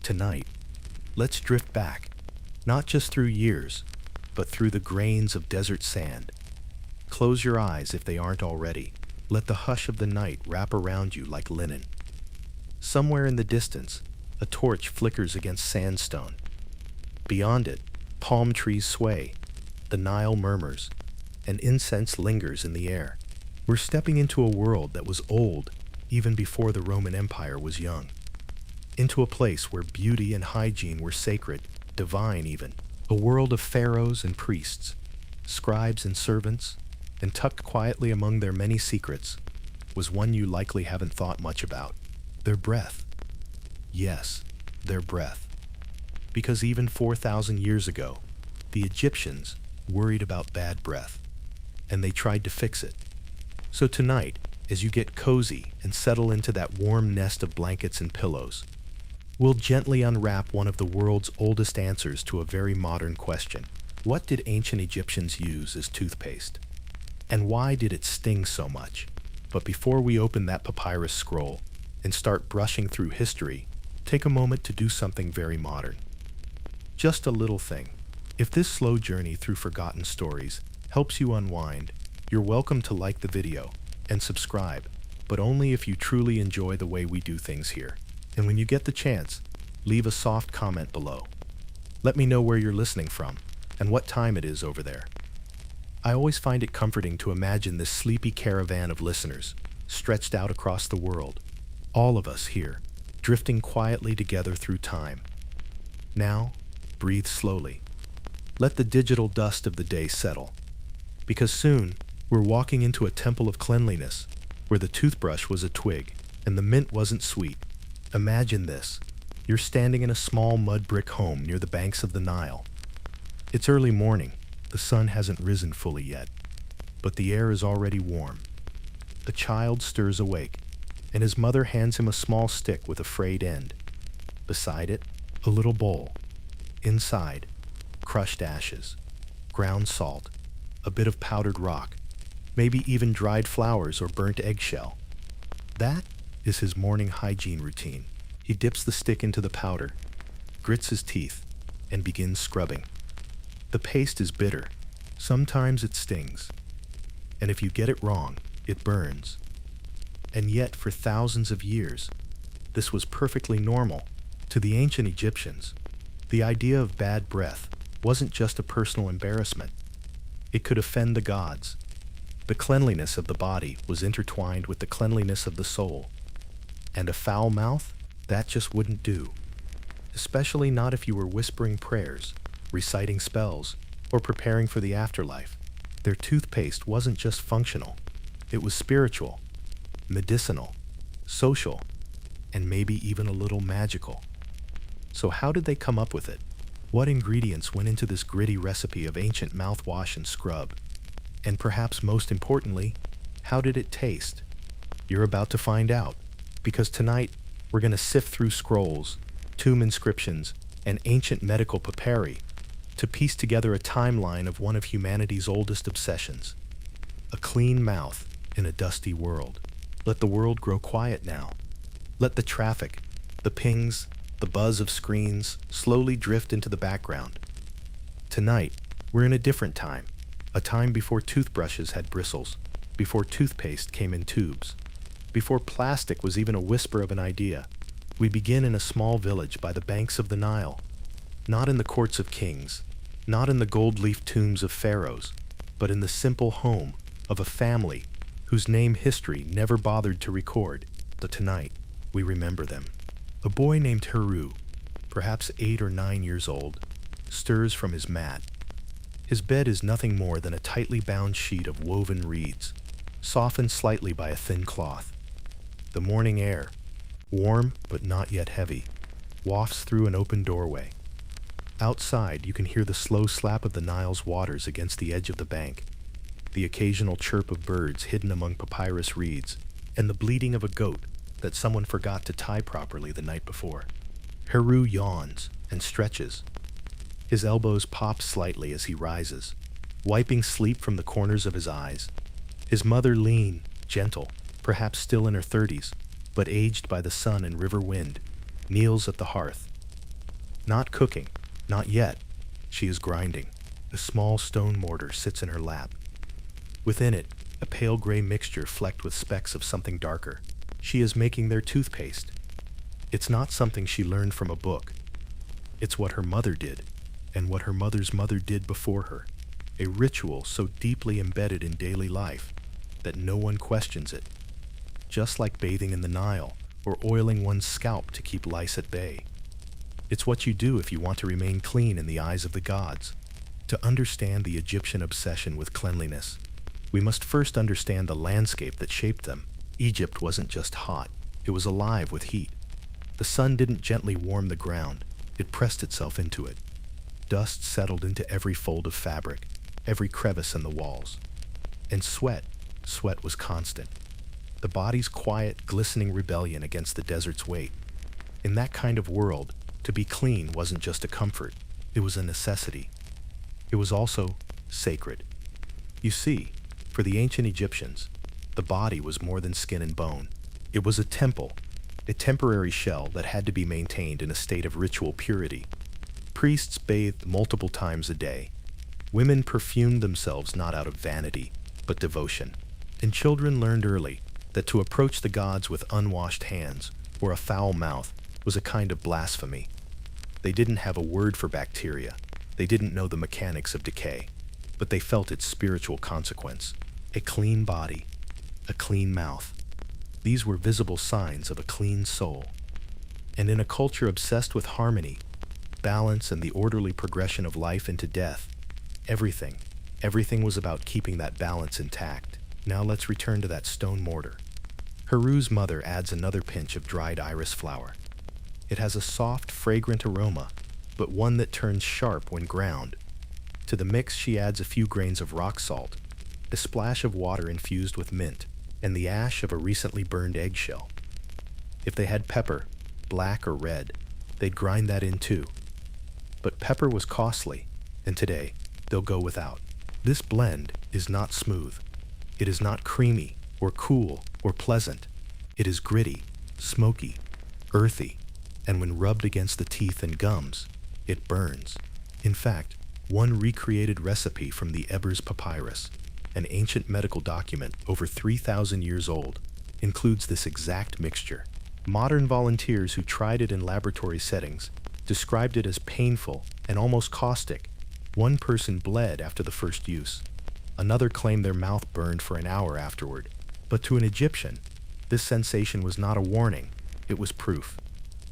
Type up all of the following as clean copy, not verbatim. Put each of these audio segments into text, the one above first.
Tonight, let's drift back, not just through years, but through the grains of desert sand. Close your eyes if they aren't already. Let the hush of the night wrap around you like linen. Somewhere in the distance, a torch flickers against sandstone. Beyond it, palm trees sway, the Nile murmurs, and incense lingers in the air. We're stepping into a world that was old even before the Roman Empire was young. Into a place where beauty and hygiene were sacred, divine even. A world of pharaohs and priests, scribes and servants, and tucked quietly among their many secrets was one you likely haven't thought much about. Their breath. Yes, their breath. Because even 4,000 years ago, the Egyptians worried about bad breath, and they tried to fix it. So tonight, as you get cozy and settle into that warm nest of blankets and pillows, we'll gently unwrap one of the world's oldest answers to a very modern question. What did ancient Egyptians use as toothpaste? And why did it sting so much? But before we open that papyrus scroll and start brushing through history, take a moment to do something very modern. Just a little thing. If this slow journey through forgotten stories helps you unwind, you're welcome to like the video and subscribe, but only if you truly enjoy the way we do things here. And when you get the chance, leave a soft comment below. Let me know where you're listening from and what time it is over there. I always find it comforting to imagine this sleepy caravan of listeners stretched out across the world, all of us here, drifting quietly together through time. Now, breathe slowly. Let the digital dust of the day settle, because soon we're walking into a temple of cleanliness where the toothbrush was a twig and the mint wasn't sweet. Imagine this. You're standing in a small mud brick home near the banks of the Nile. It's early morning. The sun hasn't risen fully yet, but the air is already warm. A child stirs awake, and his mother hands him a small stick with a frayed end. Beside it, a little bowl. Inside, crushed ashes, ground salt, a bit of powdered rock, maybe even dried flowers or burnt eggshell. That is his morning hygiene routine. He dips the stick into the powder, grits his teeth, and begins scrubbing. The paste is bitter. Sometimes it stings. And if you get it wrong, it burns. And yet, for thousands of years, this was perfectly normal. To the ancient Egyptians, the idea of bad breath wasn't just a personal embarrassment. It could offend the gods. The cleanliness of the body was intertwined with the cleanliness of the soul. And a foul mouth? That just wouldn't do. Especially not if you were whispering prayers, reciting spells, or preparing for the afterlife. Their toothpaste wasn't just functional. It was spiritual, medicinal, social, and maybe even a little magical. So how did they come up with it? What ingredients went into this gritty recipe of ancient mouthwash and scrub? And perhaps most importantly, how did it taste? You're about to find out, because tonight we're going to sift through scrolls, tomb inscriptions, and ancient medical papyri to piece together a timeline of one of humanity's oldest obsessions. A clean mouth in a dusty world. Let the world grow quiet now. Let the traffic, the pings, the buzz of screens slowly drift into the background. Tonight, we're in a different time. A time before toothbrushes had bristles, before toothpaste came in tubes, before plastic was even a whisper of an idea. We begin in a small village by the banks of the Nile. Not in the courts of kings, not in the gold-leaf tombs of pharaohs, but in the simple home of a family whose name history never bothered to record. But tonight, we remember them. A boy named Heru, perhaps 8 or 9 years old, stirs from his mat. His bed is nothing more than a tightly bound sheet of woven reeds, softened slightly by a thin cloth. The morning air, warm but not yet heavy, wafts through an open doorway. Outside, you can hear the slow slap of the Nile's waters against the edge of the bank, the occasional chirp of birds hidden among papyrus reeds, and the bleating of a goat that someone forgot to tie properly the night before. Heru yawns and stretches. His elbows pop slightly as he rises, wiping sleep from the corners of his eyes. His mother, lean, gentle, perhaps still in her 30s, but aged by the sun and river wind, kneels at the hearth, Not cooking, not yet. She is grinding. A small stone mortar sits in her lap. Within it, a pale gray mixture flecked with specks of something darker. She is making their toothpaste. It's not something she learned from a book. It's what her mother did, and what her mother's mother did before her. A ritual so deeply embedded in daily life that no one questions it. Just like bathing in the Nile or oiling one's scalp to keep lice at bay. It's what you do if you want to remain clean in the eyes of the gods. To understand the Egyptian obsession with cleanliness, we must first understand the landscape that shaped them. Egypt wasn't just hot, it was alive with heat. The sun didn't gently warm the ground, it pressed itself into it. Dust settled into every fold of fabric, every crevice in the walls. And sweat was constant. The body's quiet, glistening rebellion against the desert's weight. In that kind of world, to be clean wasn't just a comfort, it was a necessity. It was also sacred. You see, for the ancient Egyptians, the body was more than skin and bone. It was a temple, a temporary shell that had to be maintained in a state of ritual purity. Priests bathed multiple times a day. Women perfumed themselves not out of vanity, but devotion. And children learned early that to approach the gods with unwashed hands or a foul mouth was a kind of blasphemy. They didn't have a word for bacteria. They didn't know the mechanics of decay, but they felt its spiritual consequence. A clean body, a clean mouth. These were visible signs of a clean soul. And in a culture obsessed with harmony, balance, and the orderly progression of life into death, everything was about keeping that balance intact. Now let's return to that stone mortar. Heru's mother adds another pinch of dried iris flower. It has a soft, fragrant aroma, but one that turns sharp when ground. To the mix, she adds a few grains of rock salt, a splash of water infused with mint, and the ash of a recently burned eggshell. If they had pepper, black or red, they'd grind that in too. But pepper was costly, and today, they'll go without. This blend is not smooth. It is not creamy, or cool, or pleasant. It is gritty, smoky, earthy, and when rubbed against the teeth and gums, it burns. In fact, one recreated recipe from the Ebers Papyrus, an ancient medical document over 3,000 years old, includes this exact mixture. Modern volunteers who tried it in laboratory settings described it as painful and almost caustic. One person bled after the first use. Another claimed their mouth burned for an hour afterward. But to an Egyptian, this sensation was not a warning, it was proof.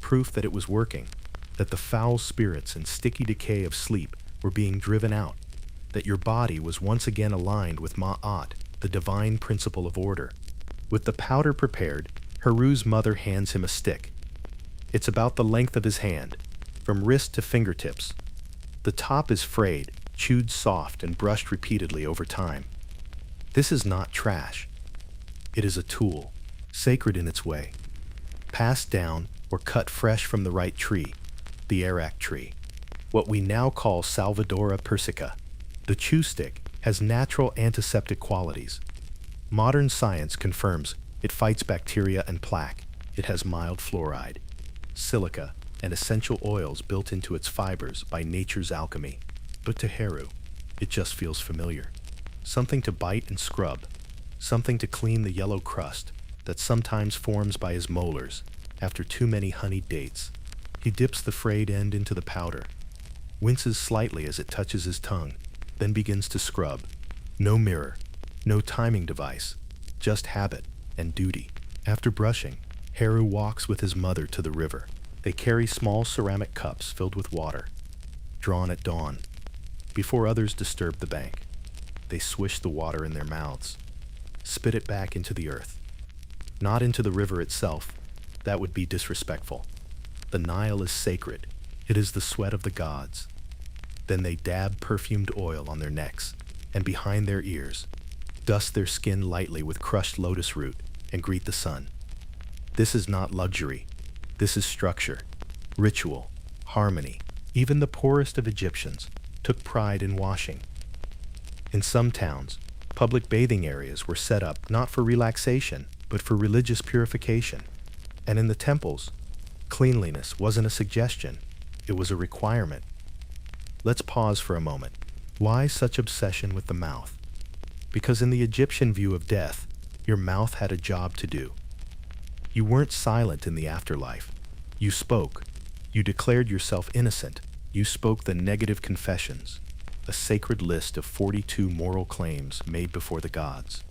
Proof that it was working, that the foul spirits and sticky decay of sleep were being driven out, that your body was once again aligned with Ma'at, the divine principle of order. With the powder prepared, Heru's mother hands him a stick. It's about the length of his hand, from wrist to fingertips. The top is frayed, chewed soft, and brushed repeatedly over time. This is not trash. It is a tool, sacred in its way, passed down or cut fresh from the right tree, the arak tree, what we now call Salvadora persica. The chew stick has natural antiseptic qualities. Modern science confirms it fights bacteria and plaque. It has mild fluoride, silica, and essential oils built into its fibers by nature's alchemy. But to Heru, it just feels familiar. Something to bite and scrub, something to clean the yellow crust that sometimes forms by his molars after too many honeyed dates. He dips the frayed end into the powder, winces slightly as it touches his tongue, then begins to scrub. No mirror, no timing device, just habit and duty. After brushing, Heru walks with his mother to the river. They carry small ceramic cups filled with water, drawn at dawn. Before others disturb the bank, they swish the water in their mouths, spit it back into the earth. Not into the river itself, that would be disrespectful. The Nile is sacred, it is the sweat of the gods. Then they dab perfumed oil on their necks and behind their ears, dust their skin lightly with crushed lotus root, and greet the sun. This is not luxury, this is structure, ritual, harmony. Even the poorest of Egyptians took pride in washing. In some towns, public bathing areas were set up not for relaxation, but for religious purification. And in the temples, cleanliness wasn't a suggestion, It was a requirement. Let's pause for a moment. Why such obsession with the mouth? Because in the Egyptian view of death, your mouth had a job to do. You weren't silent in the afterlife. You spoke. You declared yourself innocent. You spoke the negative confessions, a sacred list of 42 moral claims made before the gods.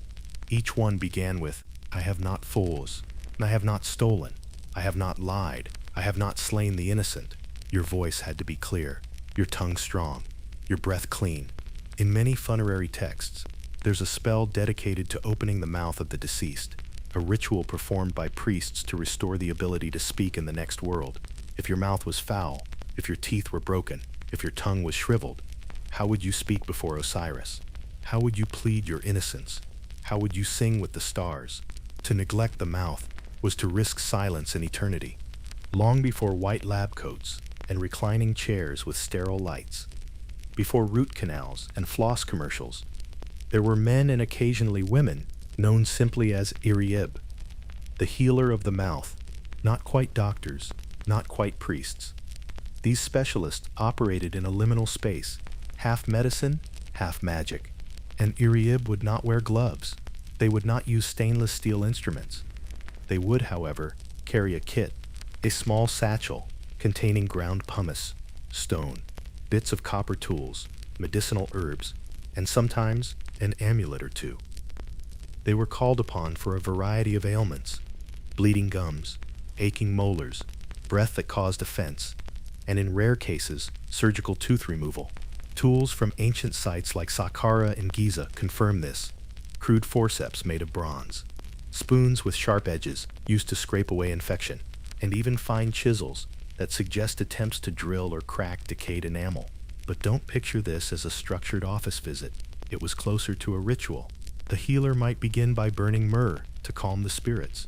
Each one began with, I have not fools, I have not stolen, I have not lied, I have not slain the innocent. Your voice had to be clear, your tongue strong, your breath clean. In many funerary texts, there's a spell dedicated to opening the mouth of the deceased, a ritual performed by priests to restore the ability to speak in the next world. If your mouth was foul, if your teeth were broken, if your tongue was shriveled, how would you speak before Osiris? How would you plead your innocence? How would you sing with the stars? To neglect the mouth was to risk silence in eternity. Long before white lab coats and reclining chairs with sterile lights, before root canals and floss commercials, there were men and occasionally women known simply as Iriyib, the healer of the mouth, not quite doctors, not quite priests. These specialists operated in a liminal space, half medicine, half magic. An Iriyib would not wear gloves. They would not use stainless steel instruments. They would, however, carry a kit, a small satchel containing ground pumice, stone, bits of copper tools, medicinal herbs, and sometimes an amulet or two. They were called upon for a variety of ailments, bleeding gums, aching molars, breath that caused offense, and in rare cases, surgical tooth removal. Tools from ancient sites like Saqqara and Giza confirm this. Crude forceps made of bronze, spoons with sharp edges used to scrape away infection, and even fine chisels that suggest attempts to drill or crack decayed enamel. But don't picture this as a structured office visit. It was closer to a ritual. The healer might begin by burning myrrh to calm the spirits.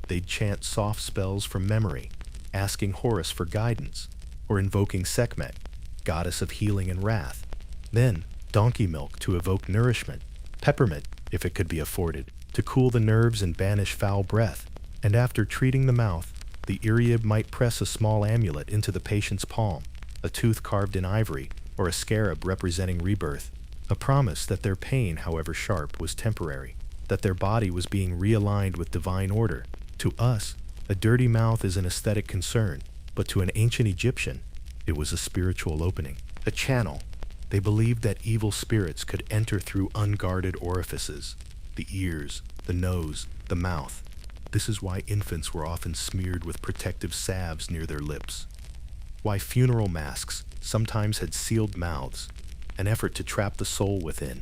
They'd chant soft spells from memory, asking Horus for guidance, or invoking Sekhmet, goddess of healing and wrath. Then, donkey milk to evoke nourishment, peppermint, if it could be afforded, to cool the nerves and banish foul breath. And after treating the mouth, the Iriyib might press a small amulet into the patient's palm, a tooth carved in ivory, or a scarab representing rebirth, a promise that their pain, however sharp, was temporary, that their body was being realigned with divine order. To us, a dirty mouth is an aesthetic concern, but to an ancient Egyptian, it was a spiritual opening, a channel. They believed that evil spirits could enter through unguarded orifices, the ears, the nose, the mouth. This is why infants were often smeared with protective salves near their lips. Why funeral masks sometimes had sealed mouths, an effort to trap the soul within.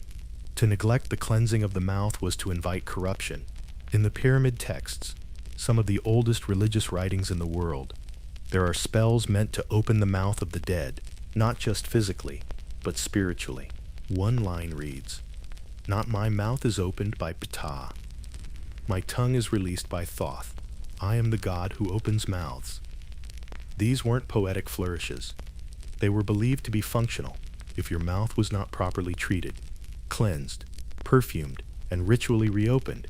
To neglect the cleansing of the mouth was to invite corruption. In the pyramid texts, some of the oldest religious writings in the world, there are spells meant to open the mouth of the dead, not just physically, but spiritually. One line reads, "Not my mouth is opened by Ptah. My tongue is released by Thoth. I am the god who opens mouths." These weren't poetic flourishes. They were believed to be functional. If your mouth was not properly treated, cleansed, perfumed, and ritually reopened,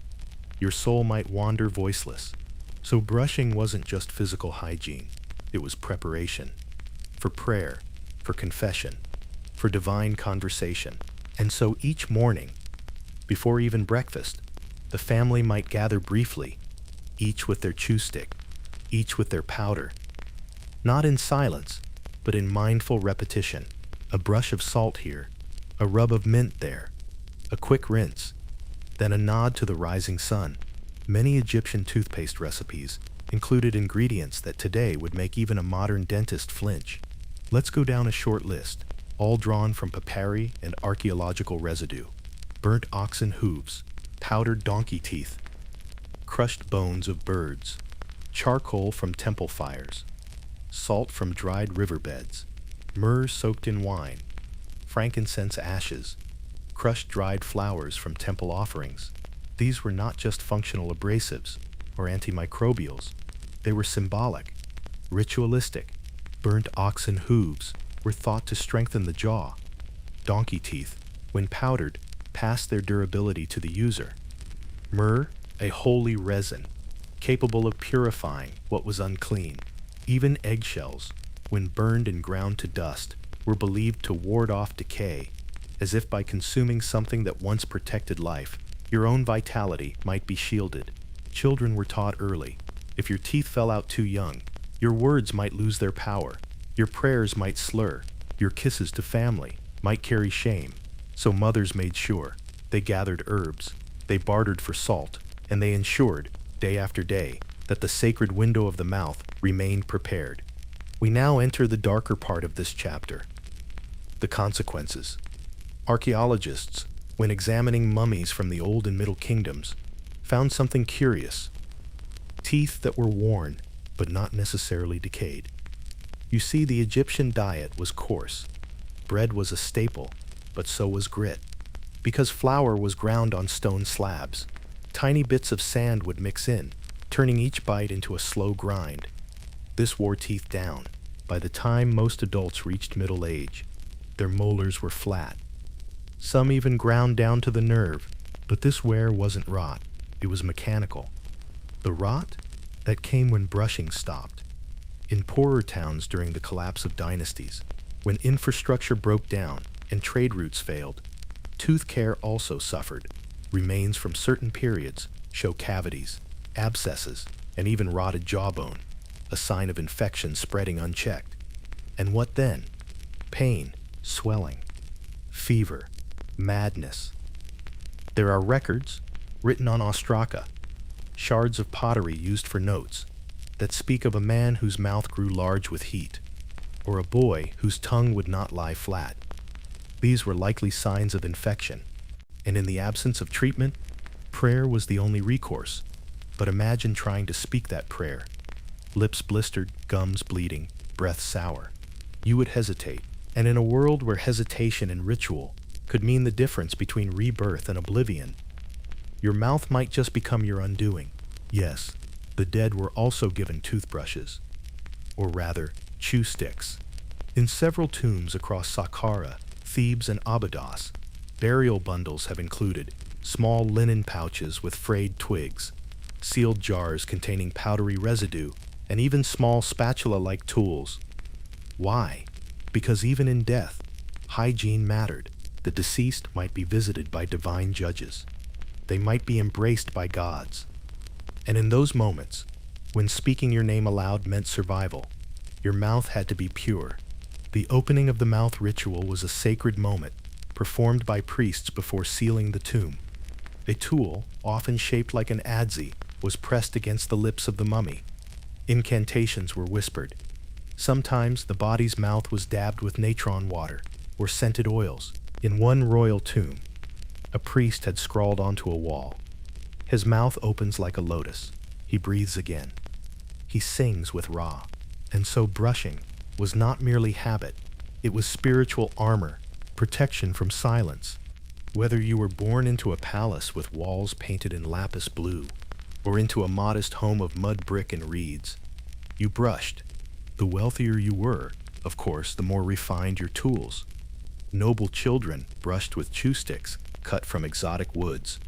your soul might wander voiceless. So brushing wasn't just physical hygiene. It was preparation for prayer, for confession, for divine conversation. And so each morning, before even breakfast, the family might gather briefly, each with their chew stick, each with their powder, not in silence, but in mindful repetition. A brush of salt here, a rub of mint there, a quick rinse, then a nod to the rising sun. Many Egyptian toothpaste recipes included ingredients that today would make even a modern dentist flinch. Let's go down a short list, all drawn from papyri and archaeological residue. Burnt oxen hooves, powdered donkey teeth, crushed bones of birds, charcoal from temple fires, salt from dried riverbeds, myrrh soaked in wine, frankincense ashes, crushed dried flowers from temple offerings. These were not just functional abrasives or antimicrobials. They were symbolic, ritualistic. Burnt oxen hooves were thought to strengthen the jaw. Donkey teeth, when powdered, passed their durability to the user. Myrrh, a holy resin, capable of purifying what was unclean. Even eggshells, when burned and ground to dust, were believed to ward off decay, as if by consuming something that once protected life, your own vitality might be shielded. Children were taught early. If your teeth fell out too young, your words might lose their power, your prayers might slur, your kisses to family might carry shame. So mothers made sure. They gathered herbs, they bartered for salt, and they ensured, day after day, that the sacred window of the mouth remained prepared. We now enter the darker part of this chapter. The consequences. Archaeologists, when examining mummies from the Old and Middle Kingdoms, found something curious. Teeth that were worn, but not necessarily decayed. You see, the Egyptian diet was coarse. Bread was a staple, but so was grit. Because flour was ground on stone slabs, tiny bits of sand would mix in, turning each bite into a slow grind. This wore teeth down. By the time most adults reached middle age, their molars were flat. Some even ground down to the nerve, but this wear wasn't rot, it was mechanical. The rot? That came when brushing stopped. In poorer towns during the collapse of dynasties, when infrastructure broke down and trade routes failed, tooth care also suffered. Remains from certain periods show cavities, abscesses, and even rotted jawbone, a sign of infection spreading unchecked. And what then? Pain, swelling, fever, madness. There are records, written on ostraca, shards of pottery used for notes, that speak of a man whose mouth grew large with heat, or a boy whose tongue would not lie flat. These were likely signs of infection, and in the absence of treatment, prayer was the only recourse. But imagine trying to speak that prayer. Lips blistered, gums bleeding, breath sour. You would hesitate, and in a world where hesitation and ritual could mean the difference between rebirth and oblivion, your mouth might just become your undoing. Yes, the dead were also given toothbrushes, or rather, chew sticks. In several tombs across Saqqara, Thebes, and Abydos, burial bundles have included small linen pouches with frayed twigs, sealed jars containing powdery residue, and even small spatula-like tools. Why? Because even in death, hygiene mattered. The deceased might be visited by divine judges. They might be embraced by gods. And in those moments, when speaking your name aloud meant survival, your mouth had to be pure. The opening of the mouth ritual was a sacred moment, performed by priests before sealing the tomb. A tool, often shaped like an adze, was pressed against the lips of the mummy. Incantations were whispered. Sometimes the body's mouth was dabbed with natron water or scented oils. In one royal tomb, a priest had scrawled onto a wall, "His mouth opens like a lotus. He breathes again. He sings with Ra." And so brushing was not merely habit, it was spiritual armor, protection from silence. Whether you were born into a palace with walls painted in lapis blue, or into a modest home of mud brick and reeds, you brushed. The wealthier you were, of course, the more refined your tools. Noble children brushed with chew sticks cut from exotic woods,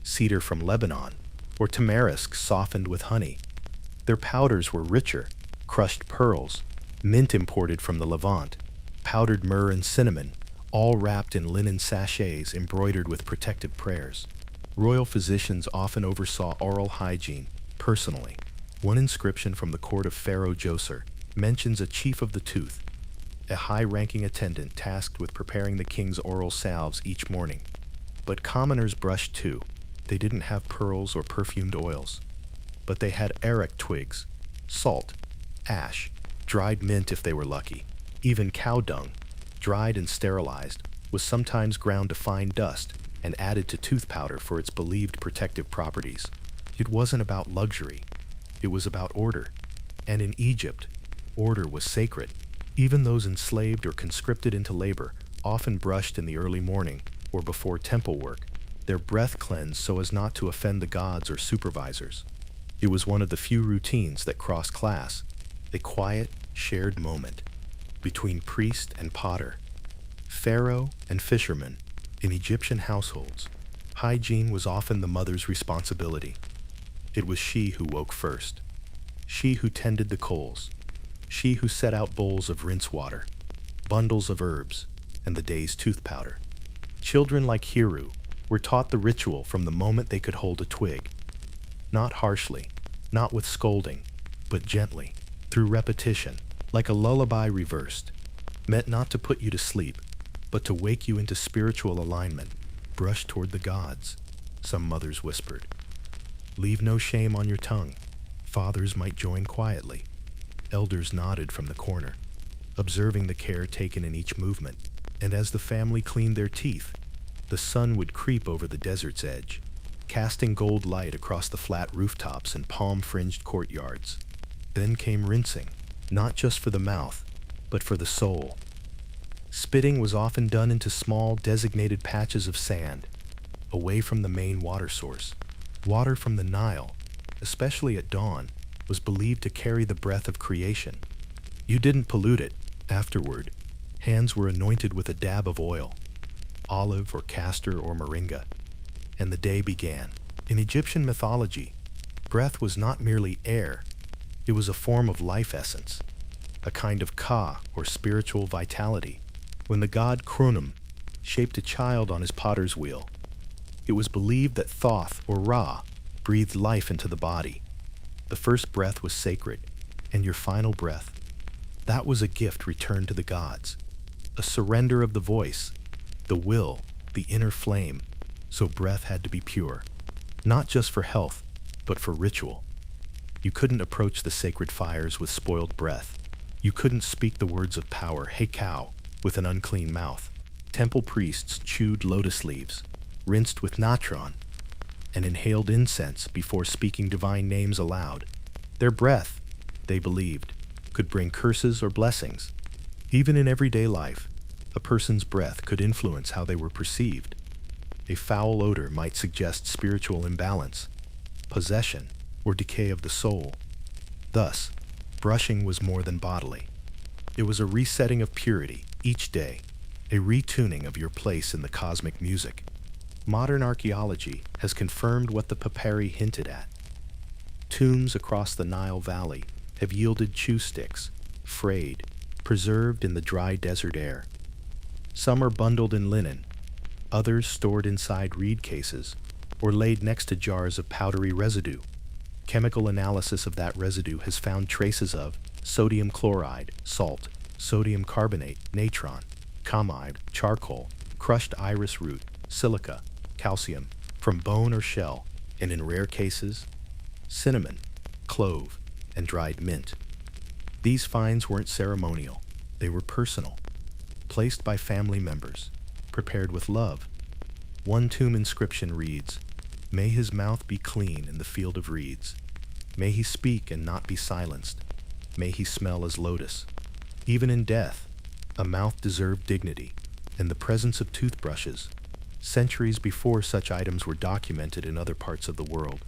cedar from Lebanon, or tamarisk softened with honey. Their powders were richer, crushed pearls, mint imported from the Levant, powdered myrrh and cinnamon, all wrapped in linen sachets embroidered with protective prayers. Royal physicians often oversaw oral hygiene personally. One inscription from the court of Pharaoh Djoser mentions a chief of the tooth, a high-ranking attendant tasked with preparing the king's oral salves each morning. But commoners brushed too. They didn't have pearls or perfumed oils, but they had arak twigs, salt, ash, dried mint if they were lucky. Even cow dung, dried and sterilized, was sometimes ground to fine dust and added to tooth powder for its believed protective properties. It wasn't about luxury, it was about order. And in Egypt, order was sacred. Even those enslaved or conscripted into labor often brushed in the early morning or before temple work, their breath cleansed so as not to offend the gods or supervisors. It was one of the few routines that crossed class, a quiet, shared moment between priest and potter, pharaoh and fisherman. In Egyptian households, hygiene was often the mother's responsibility. It was she who woke first, she who tended the coals, She who set out bowls of rinse water, bundles of herbs, and the day's tooth powder. Children like Hiru were taught the ritual from the moment they could hold a twig. Not harshly, not with scolding, but gently, through repetition, like a lullaby reversed, meant not to put you to sleep, but to wake you into spiritual alignment. Brush toward the gods, some mothers whispered. Leave no shame on your tongue. Fathers might join quietly. Elders nodded from the corner, observing the care taken in each movement. And as the family cleaned their teeth, the sun would creep over the desert's edge, casting gold light across the flat rooftops and palm-fringed courtyards. Then came rinsing, not just for the mouth, but for the soul. Spitting was often done into small, designated patches of sand, away from the main water source. Water from the Nile, especially at dawn, was believed to carry the breath of creation. You didn't pollute it. Afterward, hands were anointed with a dab of oil, olive or castor or moringa, and the day began. In Egyptian mythology, breath was not merely air, it was a form of life essence, a kind of ka or spiritual vitality. When the god Kronum shaped a child on his potter's wheel, it was believed that Thoth or Ra breathed life into the body. The first breath was sacred, and your final breath, that was a gift returned to the gods, a surrender of the voice, the will, the inner flame. So breath had to be pure, not just for health, but for ritual. You couldn't approach the sacred fires with spoiled breath. You couldn't speak the words of power, "Hey cow," with an unclean mouth. Temple priests chewed lotus leaves, rinsed with natron, and inhaled incense before speaking divine names aloud. Their breath, they believed, could bring curses or blessings. Even in everyday life, a person's breath could influence how they were perceived. A foul odor might suggest spiritual imbalance, possession, or decay of the soul. Thus, brushing was more than bodily. It was a resetting of purity each day, a retuning of your place in the cosmic music. Modern archaeology has confirmed what the papyri hinted at. Tombs across the Nile Valley have yielded chew sticks, frayed, preserved in the dry desert air. Some are bundled in linen, others stored inside reed cases, or laid next to jars of powdery residue. Chemical analysis of that residue has found traces of sodium chloride, salt, sodium carbonate, natron, comide, charcoal, crushed iris root, silica, calcium, from bone or shell, and in rare cases, cinnamon, clove, and dried mint. These finds weren't ceremonial, they were personal, placed by family members, prepared with love. One tomb inscription reads, "May his mouth be clean in the field of reeds. May he speak and not be silenced. May he smell as lotus." Even in death, a mouth deserved dignity, and the presence of toothbrushes, centuries before such items were documented in other parts of the world,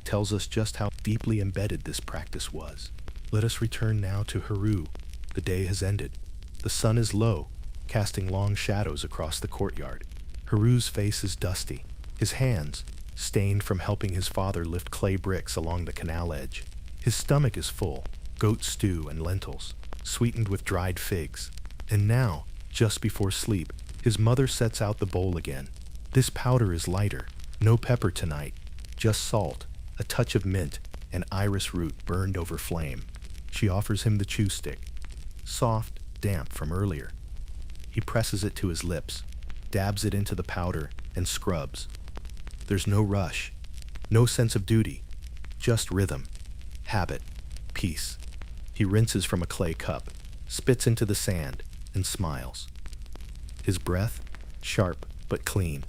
tells us just how deeply embedded this practice was. Let us return now to Heru. The day has ended. The sun is low, casting long shadows across the courtyard. Heru's face is dusty, his hands stained from helping his father lift clay bricks along the canal edge. His stomach is full, goat stew and lentils, sweetened with dried figs. And now, just before sleep, his mother sets out the bowl again. This powder is lighter, no pepper tonight, just salt, a touch of mint, and iris root burned over flame. She offers him the chew stick, soft, damp from earlier. He presses it to his lips, dabs it into the powder, and scrubs. There's no rush, no sense of duty, just rhythm, habit, peace. He rinses from a clay cup, spits into the sand, and smiles. His breath, sharp but clean.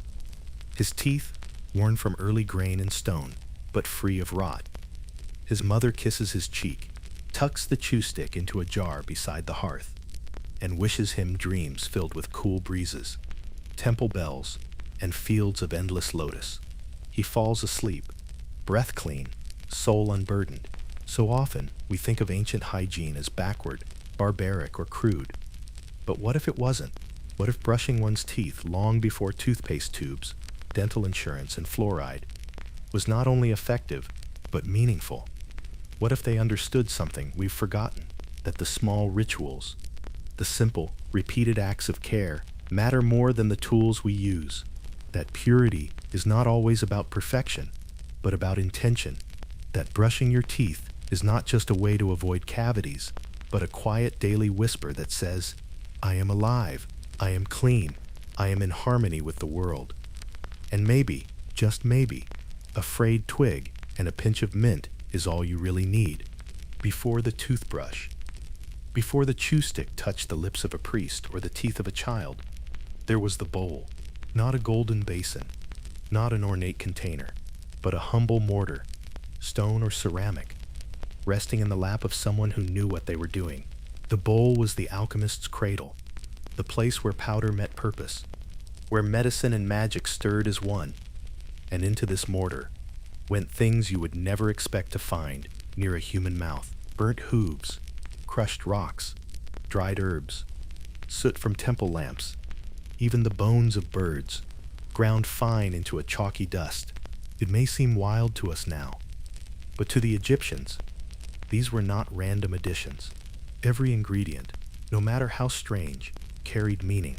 His teeth, worn from early grain and stone, but free of rot. His mother kisses his cheek, tucks the chew stick into a jar beside the hearth, and wishes him dreams filled with cool breezes, temple bells, and fields of endless lotus. He falls asleep, breath clean, soul unburdened. So often, we think of ancient hygiene as backward, barbaric, or crude. But what if it wasn't? What if brushing one's teeth long before toothpaste tubes, dental insurance, and fluoride was not only effective, but meaningful? What if they understood something we've forgotten? that the small rituals, the simple, repeated acts of care, matter more than the tools we use. That purity is not always about perfection, but about intention. That brushing your teeth is not just a way to avoid cavities, but a quiet daily whisper that says, I am alive, I am clean, I am in harmony with the world. And maybe, just maybe, a frayed twig and a pinch of mint is all you really need. Before the toothbrush, before the chew stick touched the lips of a priest or the teeth of a child, there was the bowl. Not a golden basin, not an ornate container, but a humble mortar, stone or ceramic, resting in the lap of someone who knew what they were doing. The bowl was the alchemist's cradle, the place where powder met purpose, where medicine and magic stirred as one. And into this mortar went things you would never expect to find near a human mouth: burnt hooves, crushed rocks, dried herbs, soot from temple lamps, even the bones of birds, ground fine into a chalky dust. It may seem wild to us now, but to the Egyptians, these were not random additions. Every ingredient, no matter how strange, carried meaning.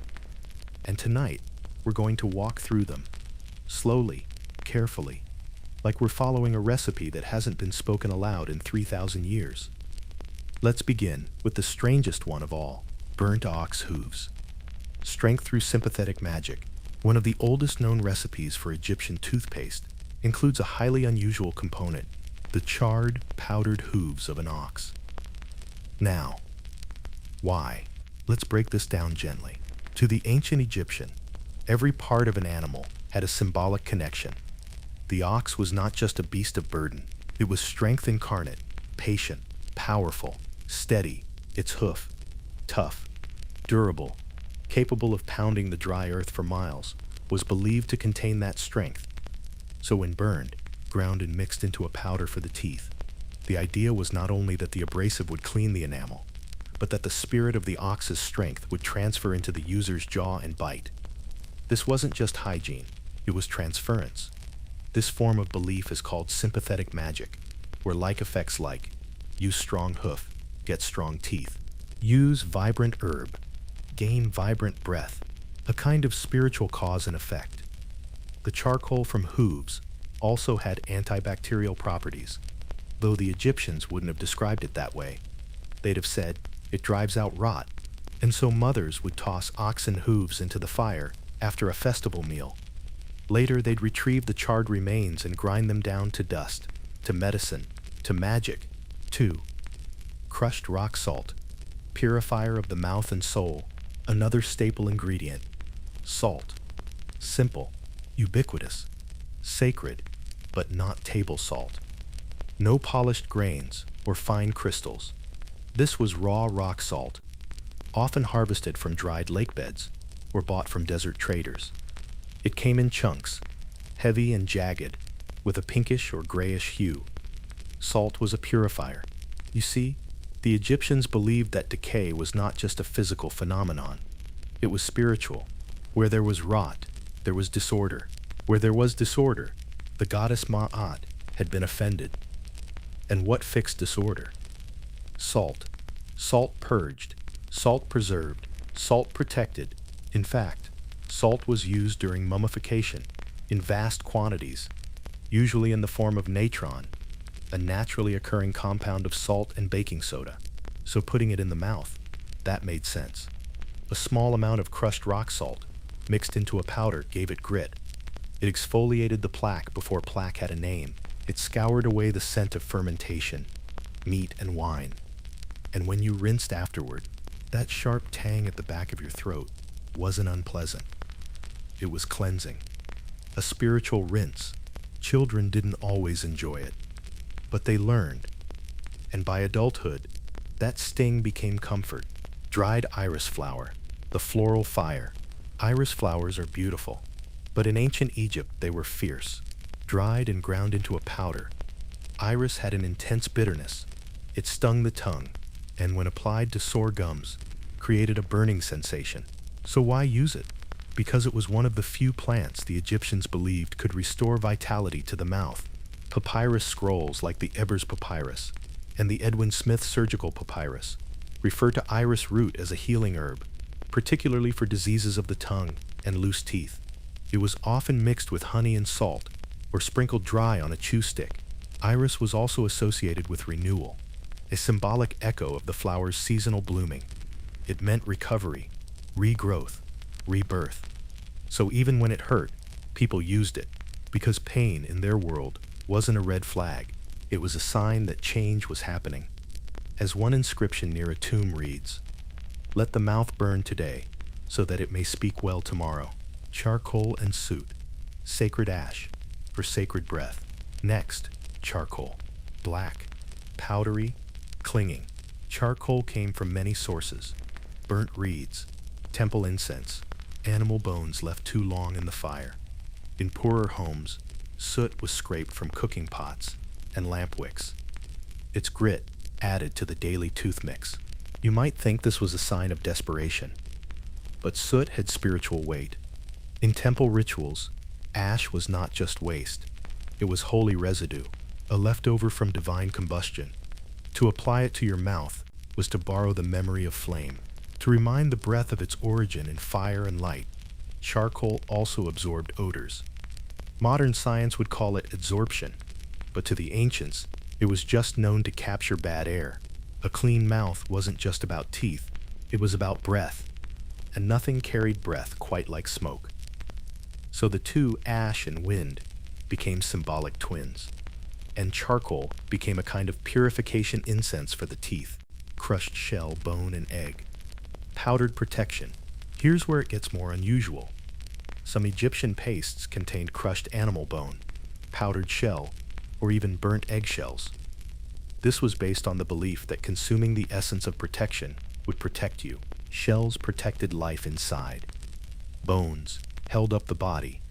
And tonight, we're going to walk through them, slowly, carefully, like we're following a recipe that hasn't been spoken aloud in 3,000 years. Let's begin with the strangest one of all: burnt ox hooves. Strength through sympathetic magic, one of the oldest known recipes for Egyptian toothpaste, includes a highly unusual component: the charred, powdered hooves of an ox. Now, why? Let's break this down gently. To the ancient Egyptian, every part of an animal had a symbolic connection. The ox was not just a beast of burden. It was strength incarnate, patient, powerful, steady, its hoof, tough, durable, capable of pounding the dry earth for miles, was believed to contain that strength. So when burned, ground and mixed into a powder for the teeth, the idea was not only that the abrasive would clean the enamel, but that the spirit of the ox's strength would transfer into the user's jaw and bite. This wasn't just hygiene, it was transference. This form of belief is called sympathetic magic, where like affects like. Use strong hoof, get strong teeth. Use vibrant herb, gain vibrant breath, a kind of spiritual cause and effect. The charcoal from hooves also had antibacterial properties, though the Egyptians wouldn't have described it that way. They'd have said, it drives out rot, and so mothers would toss oxen hooves into the fire after a festival meal. Later, they'd retrieve the charred remains and grind them down to dust, to medicine, to magic, to crushed rock salt, purifier of the mouth and soul, another staple ingredient. Salt, simple, ubiquitous, sacred, but not table salt. No polished grains or fine crystals. This was raw rock salt, often harvested from dried lake beds or bought from desert traders. It came in chunks, heavy and jagged, with a pinkish or grayish hue. Salt was a purifier. You see, the Egyptians believed that decay was not just a physical phenomenon. It was spiritual. Where there was rot, there was disorder. Where there was disorder, the goddess Ma'at had been offended. And what fixed disorder? Salt. Salt purged, salt preserved, salt protected. In fact, salt was used during mummification in vast quantities, usually in the form of natron, a naturally occurring compound of salt and baking soda. So putting it in the mouth, that made sense. A small amount of crushed rock salt mixed into a powder gave it grit. It exfoliated the plaque before plaque had a name. It scoured away the scent of fermentation, meat and wine. And when you rinsed afterward, that sharp tang at the back of your throat wasn't unpleasant. It was cleansing. A spiritual rinse. Children didn't always enjoy it, but they learned. And by adulthood, that sting became comfort. Dried iris flower, the floral fire. Iris flowers are beautiful, but in ancient Egypt they were fierce. Dried and ground into a powder, iris had an intense bitterness. It stung the tongue, and when applied to sore gums, created a burning sensation. So why use it? Because it was one of the few plants the Egyptians believed could restore vitality to the mouth. Papyrus scrolls like the Ebers papyrus and the Edwin Smith surgical papyrus refer to iris root as a healing herb, particularly for diseases of the tongue and loose teeth. It was often mixed with honey and salt, or sprinkled dry on a chew stick. Iris was also associated with renewal, a symbolic echo of the flower's seasonal blooming. It meant recovery, regrowth, rebirth. So even when it hurt, people used it, because pain in their world wasn't a red flag. It was a sign that change was happening. As one inscription near a tomb reads, "Let the mouth burn today, so that it may speak well tomorrow." Charcoal and soot, sacred ash, for sacred breath. Next, charcoal, black, powdery, clinging. Charcoal came from many sources: burnt reeds, temple incense, animal bones left too long in the fire. In poorer homes, soot was scraped from cooking pots and lamp wicks. Its grit added to the daily tooth mix. You might think this was a sign of desperation, but soot had spiritual weight. In temple rituals, ash was not just waste. It was holy residue, a leftover from divine combustion. To apply it to your mouth was to borrow the memory of flame, to remind the breath of its origin in fire and light. Charcoal also absorbed odors. Modern science would call it adsorption, but to the ancients, it was just known to capture bad air. A clean mouth wasn't just about teeth, it was about breath, and nothing carried breath quite like smoke. So the two, ash and wind, became symbolic twins, and charcoal became a kind of purification incense for the teeth: crushed shell, bone, and egg. Powdered protection. Here's where it gets more unusual. Some Egyptian pastes contained crushed animal bone, powdered shell, or even burnt eggshells. This was based on the belief that consuming the essence of protection would protect you. Shells protected life inside. Bones held up the body.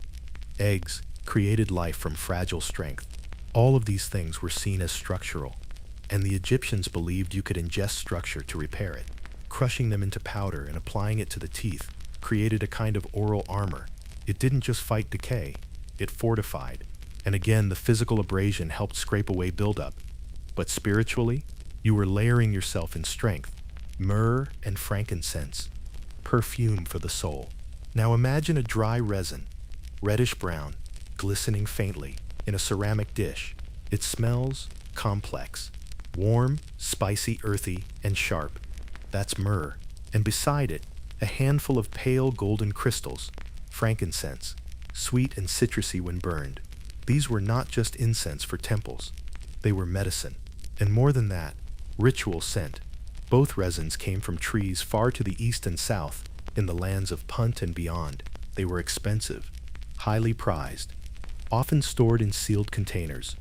Eggs created life from fragile strength. All of these things were seen as structural, and the Egyptians believed you could ingest structure to repair it. Crushing them into powder and applying it to the teeth created a kind of oral armor. It didn't just fight decay, it fortified. And again, the physical abrasion helped scrape away buildup. But spiritually, you were layering yourself in strength. Myrrh and frankincense, perfume for the soul. Now imagine a dry resin, reddish brown, glistening faintly, in a ceramic dish. It smells complex, warm, spicy, earthy, and sharp. That's myrrh. And beside it, a handful of pale golden crystals, frankincense, sweet and citrusy when burned. These were not just incense for temples. They were medicine. And more than that, ritual scent. Both resins came from trees far to the east and south, in the lands of Punt and beyond. They were expensive, highly prized, often stored in sealed containers,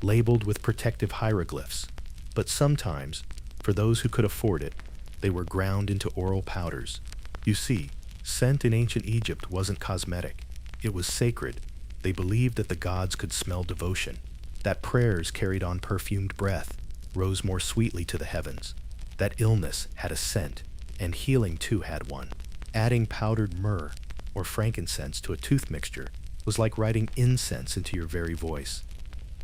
labeled with protective hieroglyphs. But sometimes, for those who could afford it, they were ground into oral powders. You see, scent in ancient Egypt wasn't cosmetic. It was sacred. They believed that the gods could smell devotion, that prayers carried on perfumed breath, rose more sweetly to the heavens, that illness had a scent, and healing too had one. Adding powdered myrrh or frankincense to a tooth mixture was like writing incense into your very voice.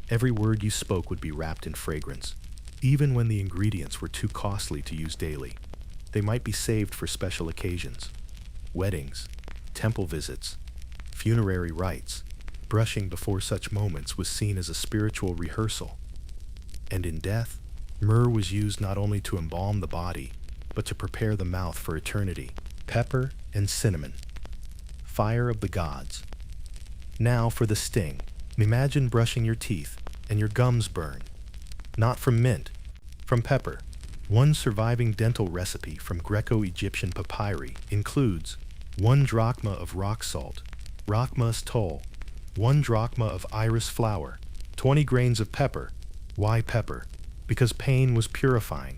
Every word you spoke would be wrapped in fragrance, even when the ingredients were too costly to use daily. They might be saved for special occasions: weddings, temple visits, funerary rites. Brushing before such moments was seen as a spiritual rehearsal. And in death, myrrh was used not only to embalm the body, but to prepare the mouth for eternity. Pepper and cinnamon, fire of the gods. Now for the sting. Imagine brushing your teeth and your gums burn. Not from mint, from pepper. One surviving dental recipe from Greco-Egyptian papyri includes 1 drachma of rock salt, rachmas toll, 1 drachma of iris flour, 20 grains of pepper. Why pepper? Because pain was purifying.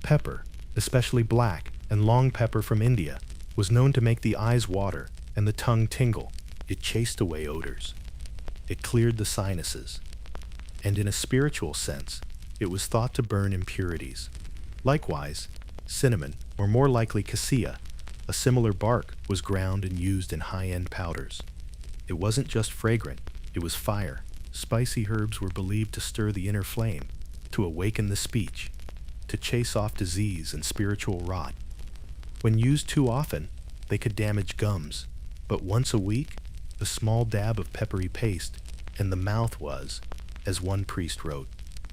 Pepper, especially black and long pepper from India, was known to make the eyes water and the tongue tingle. It chased away odors. It cleared the sinuses. And in a spiritual sense, it was thought to burn impurities. Likewise, cinnamon, or more likely cassia, a similar bark, was ground and used in high-end powders. It wasn't just fragrant, it was fire. Spicy herbs were believed to stir the inner flame, to awaken the speech, to chase off disease and spiritual rot. When used too often, they could damage gums, but once a week, a small dab of peppery paste, and the mouth was, as one priest wrote,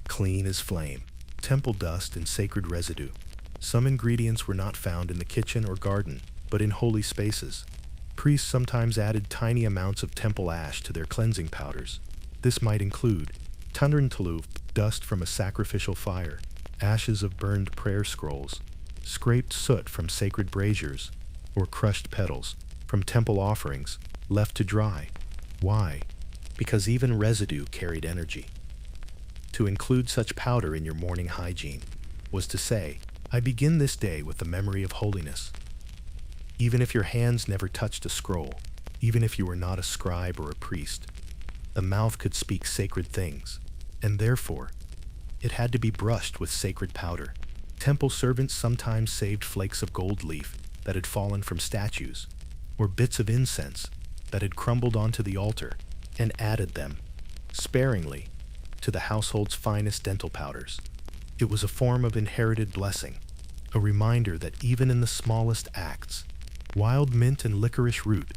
clean as flame. Temple dust and sacred residue. Some ingredients were not found in the kitchen or garden, but in holy spaces. Priests sometimes added tiny amounts of temple ash to their cleansing powders. This might include tundrentulu, dust from a sacrificial fire, ashes of burned prayer scrolls, scraped soot from sacred braziers, or crushed petals from temple offerings left to dry. Why? Because even residue carried energy. To include such powder in your morning hygiene was to say, I begin this day with the memory of holiness. Even if your hands never touched a scroll, even if you were not a scribe or a priest, the mouth could speak sacred things, and therefore, it had to be brushed with sacred powder. Temple servants sometimes saved flakes of gold leaf that had fallen from statues, or bits of incense that had crumbled onto the altar, and added them, sparingly, to the household's finest dental powders. It was a form of inherited blessing, a reminder that even in the smallest acts, wild mint and licorice root,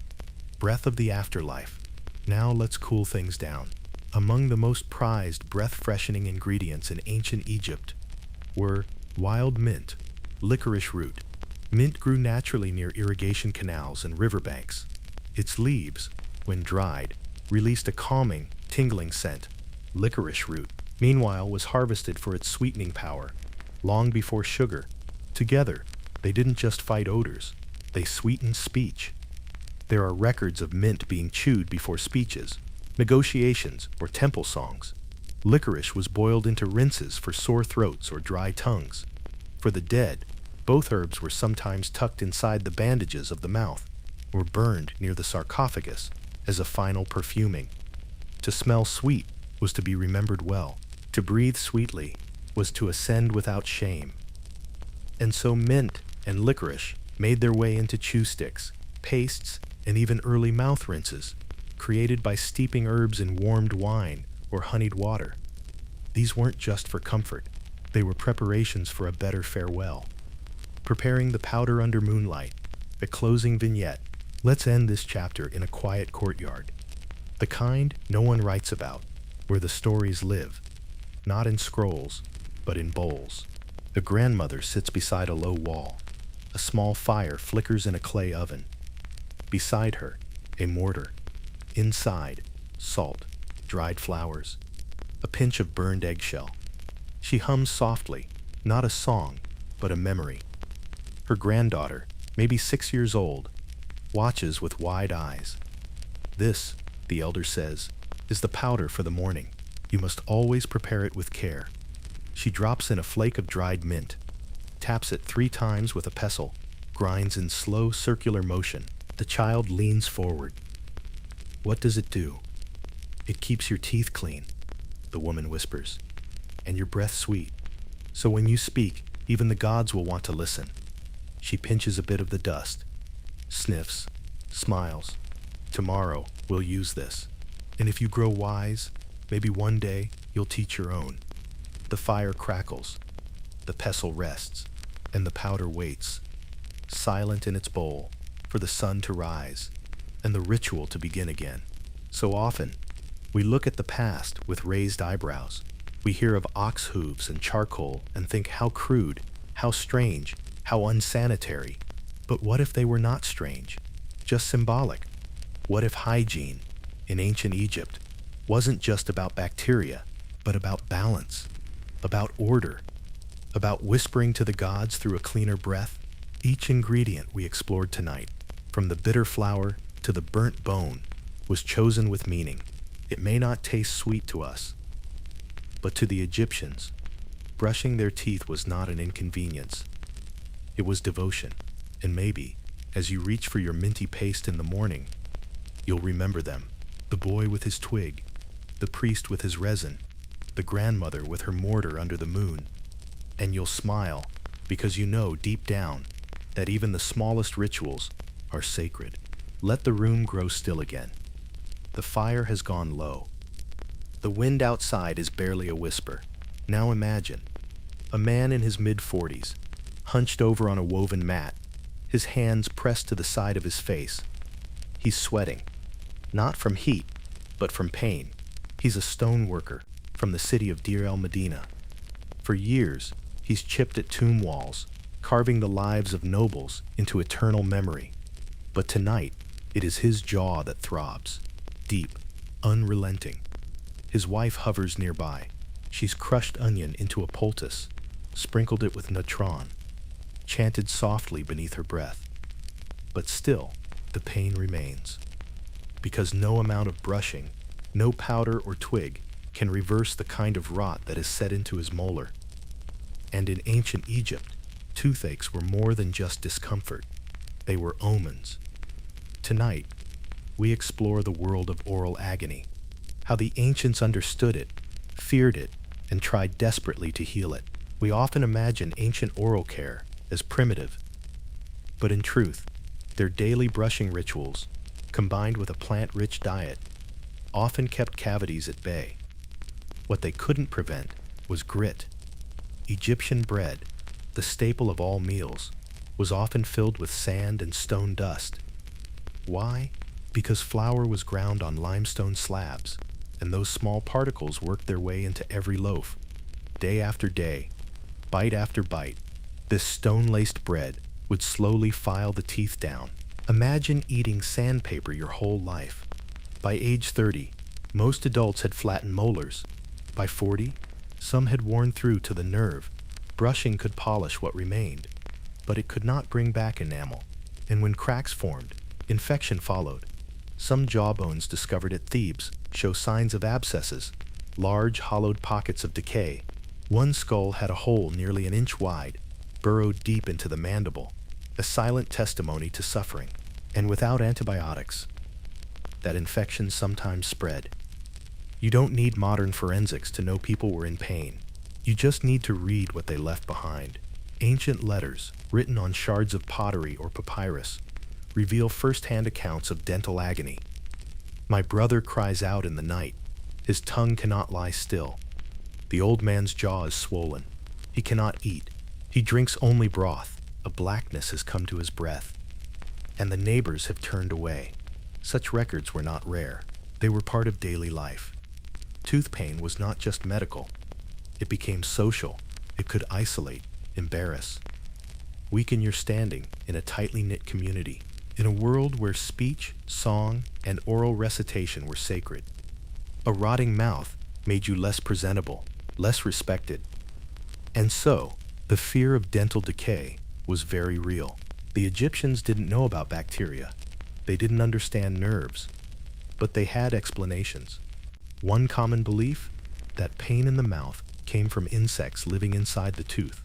breath of the afterlife. Now let's cool things down. Among the most prized breath-freshening ingredients in ancient Egypt were wild mint, licorice root. Mint grew naturally near irrigation canals and riverbanks. Its leaves, when dried, released a calming, tingling scent. Licorice root, meanwhile, was harvested for its sweetening power, long before sugar. Together, they didn't just fight odors, they sweetened speech. There are records of mint being chewed before speeches, negotiations, or temple songs. Licorice was boiled into rinses for sore throats or dry tongues. For the dead, both herbs were sometimes tucked inside the bandages of the mouth, or burned near the sarcophagus as a final perfuming. To smell sweet was to be remembered well. To breathe sweetly was to ascend without shame. And so mint and licorice made their way into chew sticks, pastes, and even early mouth rinses, created by steeping herbs in warmed wine or honeyed water. These weren't just for comfort, they were preparations for a better farewell. Preparing the powder under moonlight, a closing vignette. Let's end this chapter in a quiet courtyard, the kind no one writes about, where the stories live, not in scrolls, but in bowls. The grandmother sits beside a low wall. A small fire flickers in a clay oven. Beside her, a mortar. Inside, salt, dried flowers, a pinch of burned eggshell. She hums softly, not a song, but a memory. Her granddaughter, maybe 6 years old, watches with wide eyes. This, the elder says, is the powder for the morning. You must always prepare it with care. She drops in a flake of dried mint, taps it 3 times with a pestle, grinds in slow circular motion. The child leans forward. What does it do? It keeps your teeth clean, the woman whispers, and your breath sweet. So when you speak, even the gods will want to listen. She pinches a bit of the dust, sniffs, smiles. Tomorrow, we'll use this. And if you grow wise, maybe one day you'll teach your own. The fire crackles, the pestle rests, and the powder waits, silent in its bowl, for the sun to rise, and the ritual to begin again. So often, we look at the past with raised eyebrows. We hear of ox hooves and charcoal and think how crude, how strange, how unsanitary. But what if they were not strange, just symbolic? What if hygiene, in ancient Egypt, wasn't just about bacteria, but about balance, about order, about whispering to the gods through a cleaner breath? Each ingredient we explored tonight, from the bitter flour to the burnt bone, was chosen with meaning. It may not taste sweet to us, but to the Egyptians, brushing their teeth was not an inconvenience. It was devotion, and maybe, as you reach for your minty paste in the morning, you'll remember them. The boy with his twig, the priest with his resin, the grandmother with her mortar under the moon. And you'll smile, because you know deep down that even the smallest rituals are sacred. Let the room grow still again. The fire has gone low. The wind outside is barely a whisper. Now imagine A man in his mid-40s, hunched over on a woven mat, his hands pressed to the side of his face. He's sweating, not from heat, but from pain. He's a stone worker from the city of Deir el-Medina. For years, he's chipped at tomb walls, carving the lives of nobles into eternal memory. But tonight, it is his jaw that throbs, deep, unrelenting. His wife hovers nearby. She's crushed onion into a poultice, sprinkled it with natron, chanted softly beneath her breath. But still, the pain remains. Because no amount of brushing, no powder or twig, can reverse the kind of rot that is set into his molar. And in ancient Egypt, toothaches were more than just discomfort. They were omens. Tonight, we explore the world of oral agony, how the ancients understood it, feared it, and tried desperately to heal it. We often imagine ancient oral care as primitive, but in truth, their daily brushing rituals, combined with a plant-rich diet, often kept cavities at bay. What they couldn't prevent was grit. Egyptian bread, the staple of all meals, was often filled with sand and stone dust. Why? Because flour was ground on limestone slabs, and those small particles worked their way into every loaf. Day after day, bite after bite, this stone-laced bread would slowly file the teeth down. Imagine eating sandpaper your whole life. By age 30, most adults had flattened molars. By 40, some had worn through to the nerve. Brushing could polish what remained, but it could not bring back enamel. And when cracks formed, infection followed. Some jawbones discovered at Thebes show signs of abscesses, large hollowed pockets of decay. One skull had a hole nearly an inch wide, burrowed deep into the mandible, a silent testimony to suffering. And without antibiotics, that infection sometimes spread. You don't need modern forensics to know people were in pain. You just need to read what they left behind. Ancient letters, written on shards of pottery or papyrus, reveal first-hand accounts of dental agony. My brother cries out in the night. His tongue cannot lie still. The old man's jaw is swollen. He cannot eat. He drinks only broth. A blackness has come to his breath. And the neighbors have turned away. Such records were not rare. They were part of daily life. Tooth pain was not just medical. It became social. It could isolate, embarrass, weaken your standing in a tightly knit community. In a world where speech, song, and oral recitation were sacred, a rotting mouth made you less presentable, less respected. And so, the fear of dental decay was very real. The Egyptians didn't know about bacteria. They didn't understand nerves, but they had explanations. One common belief? That pain in the mouth came from insects living inside the tooth.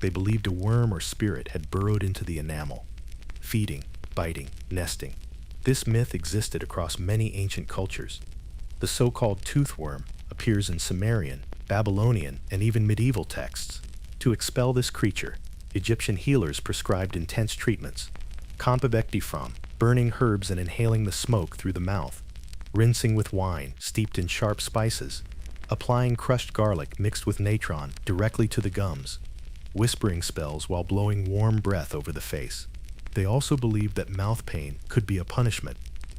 They believed a worm or spirit had burrowed into the enamel, feeding, biting, nesting. This myth existed across many ancient cultures. The so-called tooth worm appears in Sumerian, Babylonian, and even medieval texts. To expel this creature, Egyptian healers prescribed intense treatments. Compibectifram, burning herbs and inhaling the smoke through the mouth. Rinsing with wine steeped in sharp spices. Applying crushed garlic mixed with natron directly to the gums. Whispering spells while blowing warm breath over the face. They also believed that mouth pain could be a punishment,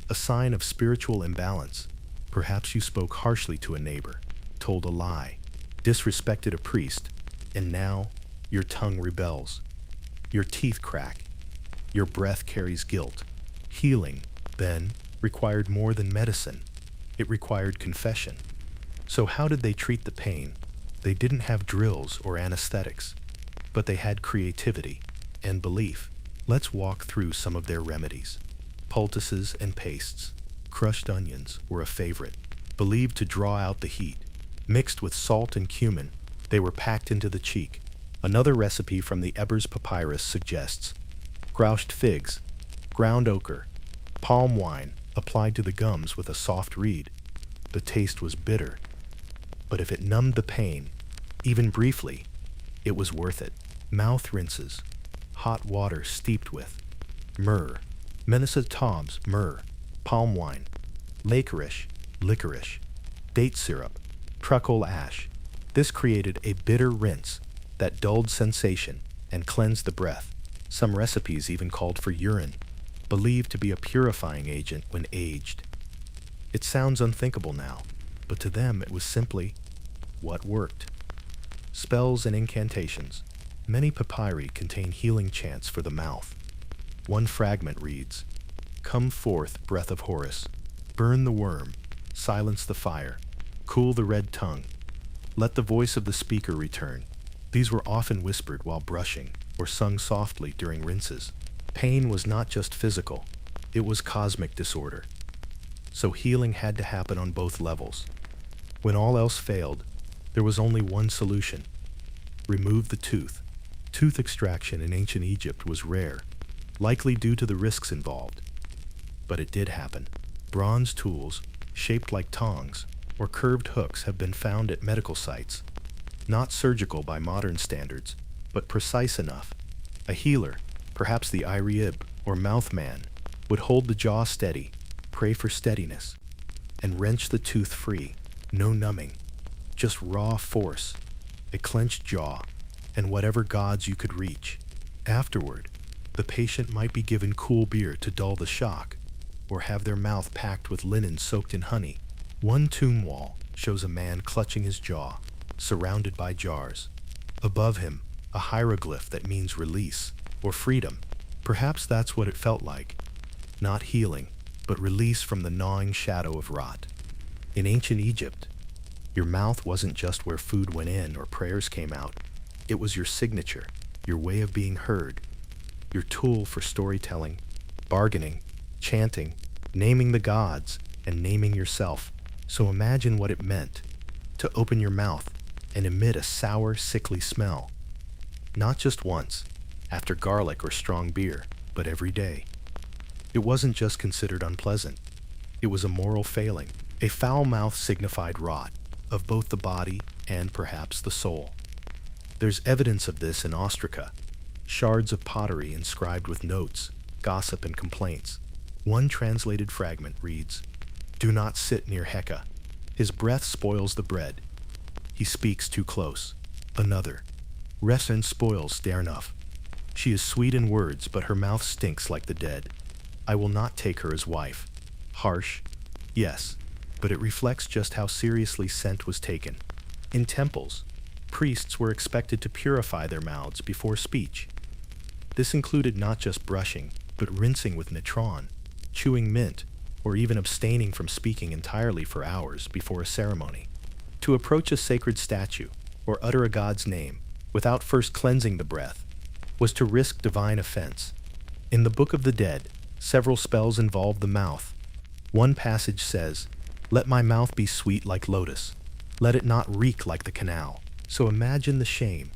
a sign of spiritual imbalance. Perhaps you spoke harshly to a neighbor, told a lie, disrespected a priest, and now your tongue rebels. Your teeth crack. Your breath carries guilt. Healing, then, required more than medicine. It required confession. So how did they treat the pain? They didn't have drills or anesthetics, but they had creativity and belief. Let's walk through some of their remedies. Poultices and pastes. Crushed onions were a favorite, believed to draw out the heat. Mixed with salt and cumin, they were packed into the cheek. Another recipe from the Ebers Papyrus suggests groused figs, ground ochre, palm wine applied to the gums with a soft reed. The taste was bitter, but if it numbed the pain, even briefly, it was worth it. Mouth rinses, hot water steeped with myrrh, Menacet Taubes, myrrh, palm wine, licorice, date syrup, truckle ash. This created a bitter rinse that dulled sensation and cleansed the breath. Some recipes even called for urine, believed to be a purifying agent when aged. It sounds unthinkable now, but to them it was simply what worked. Spells and incantations. Many papyri contain healing chants for the mouth. One fragment reads, "Come forth, breath of Horus, burn the worm, silence the fire, cool the red tongue, let the voice of the speaker return." These were often whispered while brushing or sung softly during rinses. Pain was not just physical, it was cosmic disorder. So healing had to happen on both levels. When all else failed, there was only one solution: remove the tooth. Tooth extraction in ancient Egypt was rare, likely due to the risks involved. But it did happen. Bronze tools, shaped like tongs, or curved hooks have been found at medical sites. Not surgical by modern standards, but precise enough. A healer, perhaps the Irib or mouth man, would hold the jaw steady, pray for steadiness, and wrench the tooth free. No numbing, just raw force, a clenched jaw, and whatever gods you could reach. Afterward, the patient might be given cool beer to dull the shock, or have their mouth packed with linen soaked in honey. One tomb wall shows a man clutching his jaw, surrounded by jars. Above him, a hieroglyph that means release or freedom. Perhaps that's what it felt like. Not healing, but release from the gnawing shadow of rot. In ancient Egypt, your mouth wasn't just where food went in or prayers came out. It was your signature, your way of being heard, your tool for storytelling, bargaining, chanting, naming the gods, and naming yourself. So imagine what it meant to open your mouth and emit a sour, sickly smell. Not just once, after garlic or strong beer, but every day. It wasn't just considered unpleasant. It was a moral failing. A foul mouth signified rot of both the body and perhaps the soul. There's evidence of this in Ostraca, shards of pottery inscribed with notes, gossip, and complaints. One translated fragment reads, "Do not sit near Heka. His breath spoils the bread. He speaks too close." Another, "Resen spoils Sternuf. She is sweet in words, but her mouth stinks like the dead. I will not take her as wife." Harsh, yes, but it reflects just how seriously scent was taken. In temples, priests were expected to purify their mouths before speech. This included not just brushing, but rinsing with natron, chewing mint, or even abstaining from speaking entirely for hours before a ceremony. To approach a sacred statue or utter a god's name without first cleansing the breath was to risk divine offense. In the Book of the Dead, several spells involved the mouth. One passage says, "Let my mouth be sweet like lotus. Let it not reek like the canal." So imagine the shame,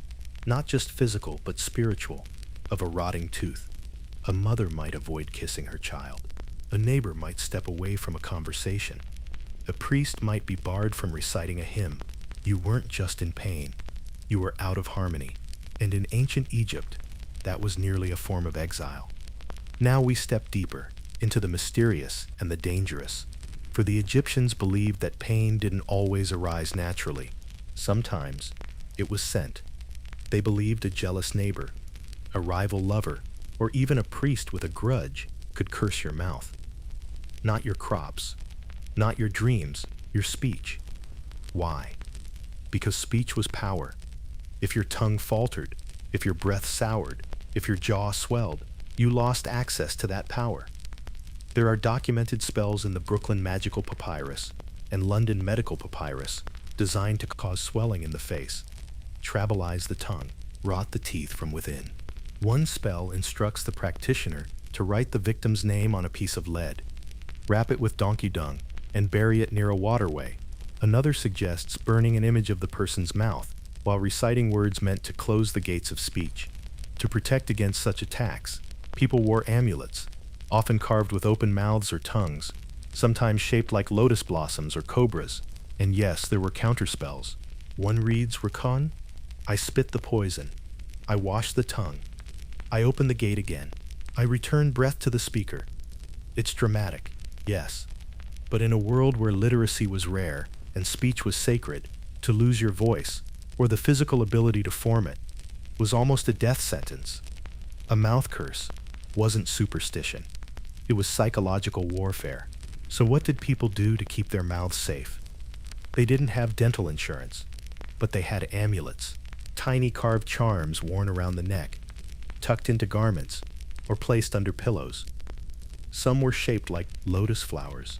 not just physical but spiritual, of a rotting tooth. A mother might avoid kissing her child. A neighbor might step away from a conversation. A priest might be barred from reciting a hymn. You weren't just in pain, you were out of harmony. And in ancient Egypt, that was nearly a form of exile. Now we step deeper into the mysterious and the dangerous. For the Egyptians believed that pain didn't always arise naturally. Sometimes it was sent. They believed a jealous neighbor, a rival lover, or even a priest with a grudge could curse your mouth. Not your crops, not your dreams, your speech. Why? Because speech was power. If your tongue faltered, if your breath soured, if your jaw swelled, you lost access to that power. There are documented spells in the Brooklyn Magical Papyrus and London Medical Papyrus designed to cause swelling in the face, trabalize the tongue, rot the teeth from within. One spell instructs the practitioner to write the victim's name on a piece of lead, wrap it with donkey dung, and bury it near a waterway. Another suggests burning an image of the person's mouth while reciting words meant to close the gates of speech. To protect against such attacks, people wore amulets, often carved with open mouths or tongues, sometimes shaped like lotus blossoms or cobras. And yes, there were counterspells. One reads, "Rakon, I spit the poison. I wash the tongue. I open the gate again. I return breath to the speaker." It's dramatic, yes. But in a world where literacy was rare and speech was sacred, to lose your voice, or the physical ability to form it, was almost a death sentence. A mouth curse wasn't superstition. It was psychological warfare. So what did people do to keep their mouths safe? They didn't have dental insurance, but they had amulets, tiny carved charms worn around the neck, tucked into garments, or placed under pillows. Some were shaped like lotus flowers,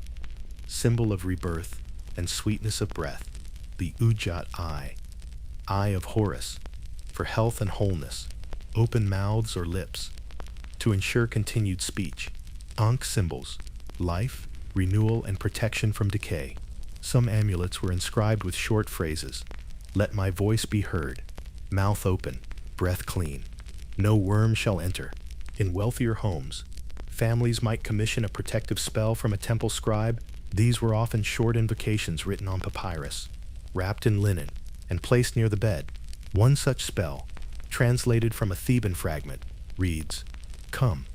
symbol of rebirth and sweetness of breath. The Ujjat eye of Horus, for health and wholeness. Open mouths or lips, to ensure continued speech. Ankh symbols, life, renewal, and protection from decay. Some amulets were inscribed with short phrases. Let my voice be heard, mouth open, breath clean. No worm shall enter. In wealthier homes, families might commission a protective spell from a temple scribe. These were often short invocations written on papyrus, wrapped in linen, and placed near the bed. One such spell, translated from a Theban fragment, reads, "Come,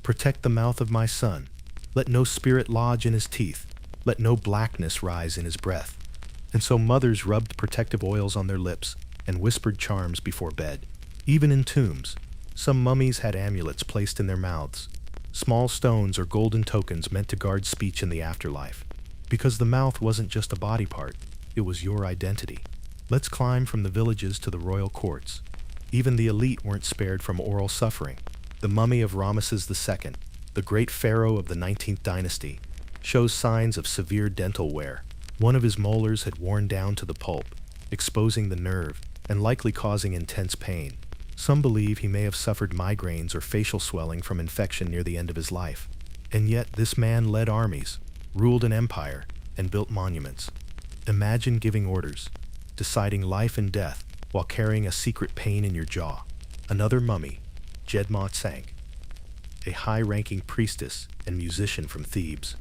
protect the mouth of my son. Let no spirit lodge in his teeth. Let no blackness rise in his breath." And so mothers rubbed protective oils on their lips and whispered charms before bed. Even in tombs, some mummies had amulets placed in their mouths, small stones or golden tokens meant to guard speech in the afterlife. Because the mouth wasn't just a body part, it was your identity. Let's climb from the villages to the royal courts. Even the elite weren't spared from oral suffering. The mummy of Ramesses II, the great pharaoh of the 19th dynasty, shows signs of severe dental wear. One of his molars had worn down to the pulp, exposing the nerve and likely causing intense pain. Some believe he may have suffered migraines or facial swelling from infection near the end of his life. And yet this man led armies, ruled an empire, and built monuments. Imagine giving orders, deciding life and death while carrying a secret pain in your jaw. Another mummy, Jedmot Sank, a high-ranking priestess and musician from Thebes,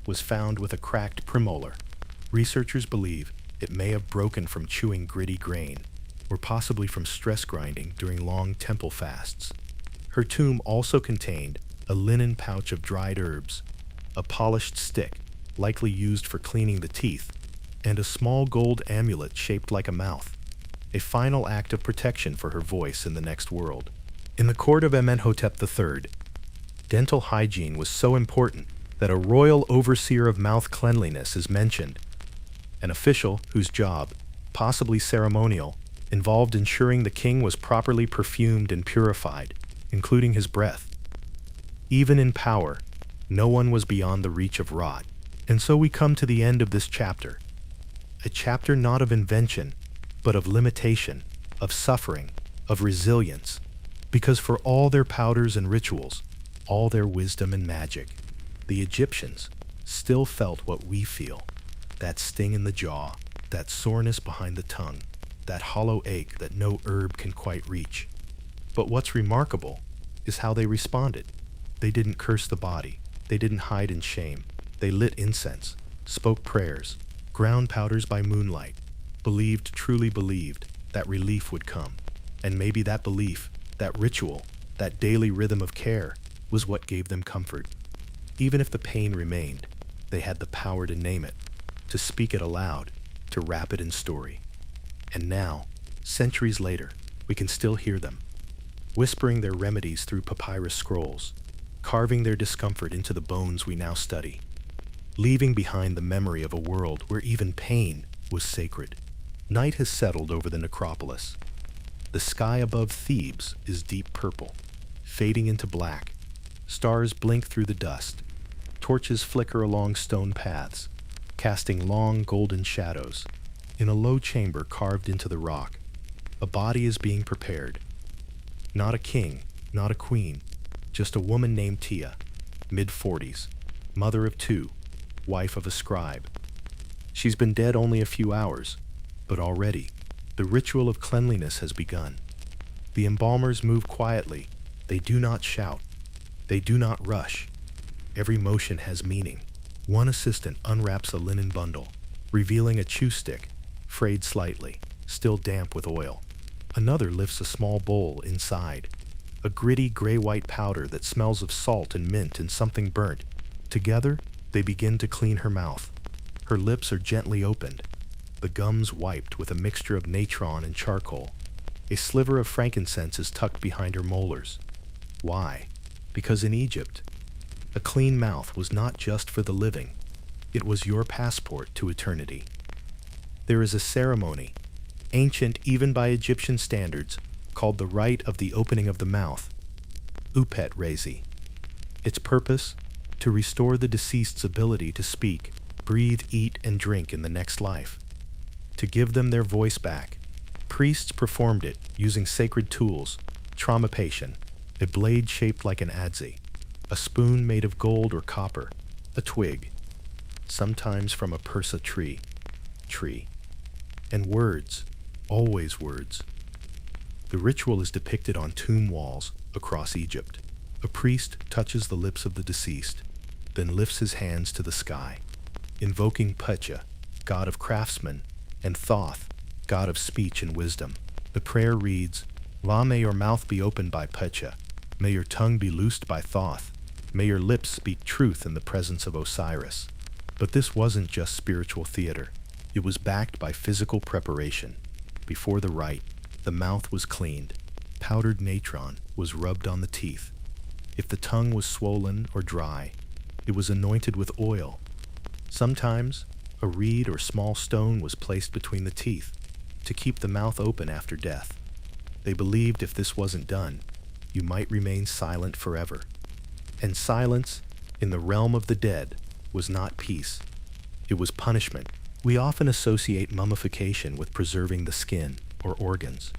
was found with a cracked premolar. Researchers believe it may have broken from chewing gritty grain, or possibly from stress grinding during long temple fasts. Her tomb also contained a linen pouch of dried herbs, a polished stick, likely used for cleaning the teeth, and a small gold amulet shaped like a mouth, a final act of protection for her voice in the next world. In the court of Amenhotep III, dental hygiene was so important that a royal overseer of mouth cleanliness is mentioned, an official whose job, possibly ceremonial, involved ensuring the king was properly perfumed and purified, including his breath. Even in power, no one was beyond the reach of rot. And so we come to the end of this chapter. A chapter not of invention, but of limitation, of suffering, of resilience. Because for all their powders and rituals, all their wisdom and magic, the Egyptians still felt what we feel. That sting in the jaw, that soreness behind the tongue, that hollow ache that no herb can quite reach. But what's remarkable is how they responded. They didn't curse the body. They didn't hide in shame. They lit incense, spoke prayers, ground powders by moonlight, truly believed, that relief would come. And maybe that belief, that ritual, that daily rhythm of care, was what gave them comfort. Even if the pain remained, they had the power to name it, to speak it aloud, to wrap it in story. And now, centuries later, we can still hear them, whispering their remedies through papyrus scrolls, carving their discomfort into the bones we now study, leaving behind the memory of a world where even pain was sacred. Night has settled over the necropolis. The sky above Thebes is deep purple, fading into black. Stars blink through the dust. Torches flicker along stone paths, casting long golden shadows. In a low chamber carved into the rock, a body is being prepared. Not a king, not a queen, just a woman named Tia, mid-40s, mother of 2, wife of a scribe. She's been dead only a few hours, but already, the ritual of cleanliness has begun. The embalmers move quietly. They do not shout. They do not rush. Every motion has meaning. One assistant unwraps a linen bundle, revealing a chew stick, frayed slightly, still damp with oil. Another lifts a small bowl inside, a gritty gray-white powder that smells of salt and mint and something burnt. Together, they begin to clean her mouth. Her lips are gently opened, the gums wiped with a mixture of natron and charcoal, A sliver of frankincense is tucked behind her molars. Why? Because in Egypt, a clean mouth was not just for the living, it was your passport to eternity. There is a ceremony, ancient even by Egyptian standards, called the rite of the opening of the mouth, upet rezi. Its purpose? To restore the deceased's ability to speak, breathe, eat, and drink in the next life. To give them their voice back. Priests performed it using sacred tools, traumapation, a blade shaped like an adze, a spoon made of gold or copper, a twig, sometimes from a persa tree, and words, always words. The ritual is depicted on tomb walls across Egypt. A priest touches the lips of the deceased, then lifts his hands to the sky, invoking Pecha, god of craftsmen, and Thoth, god of speech and wisdom. The prayer reads, La, may your mouth be opened by Pecha, may your tongue be loosed by Thoth, may your lips speak truth in the presence of Osiris. But this wasn't just spiritual theater. It was backed by physical preparation. Before the rite, the mouth was cleaned. Powdered natron was rubbed on the teeth. If the tongue was swollen or dry, it was anointed with oil. Sometimes, a reed or small stone was placed between the teeth to keep the mouth open after death. They believed if this wasn't done, you might remain silent forever. And silence, in the realm of the dead, was not peace. It was punishment. We often associate mummification with preserving the skin or organs.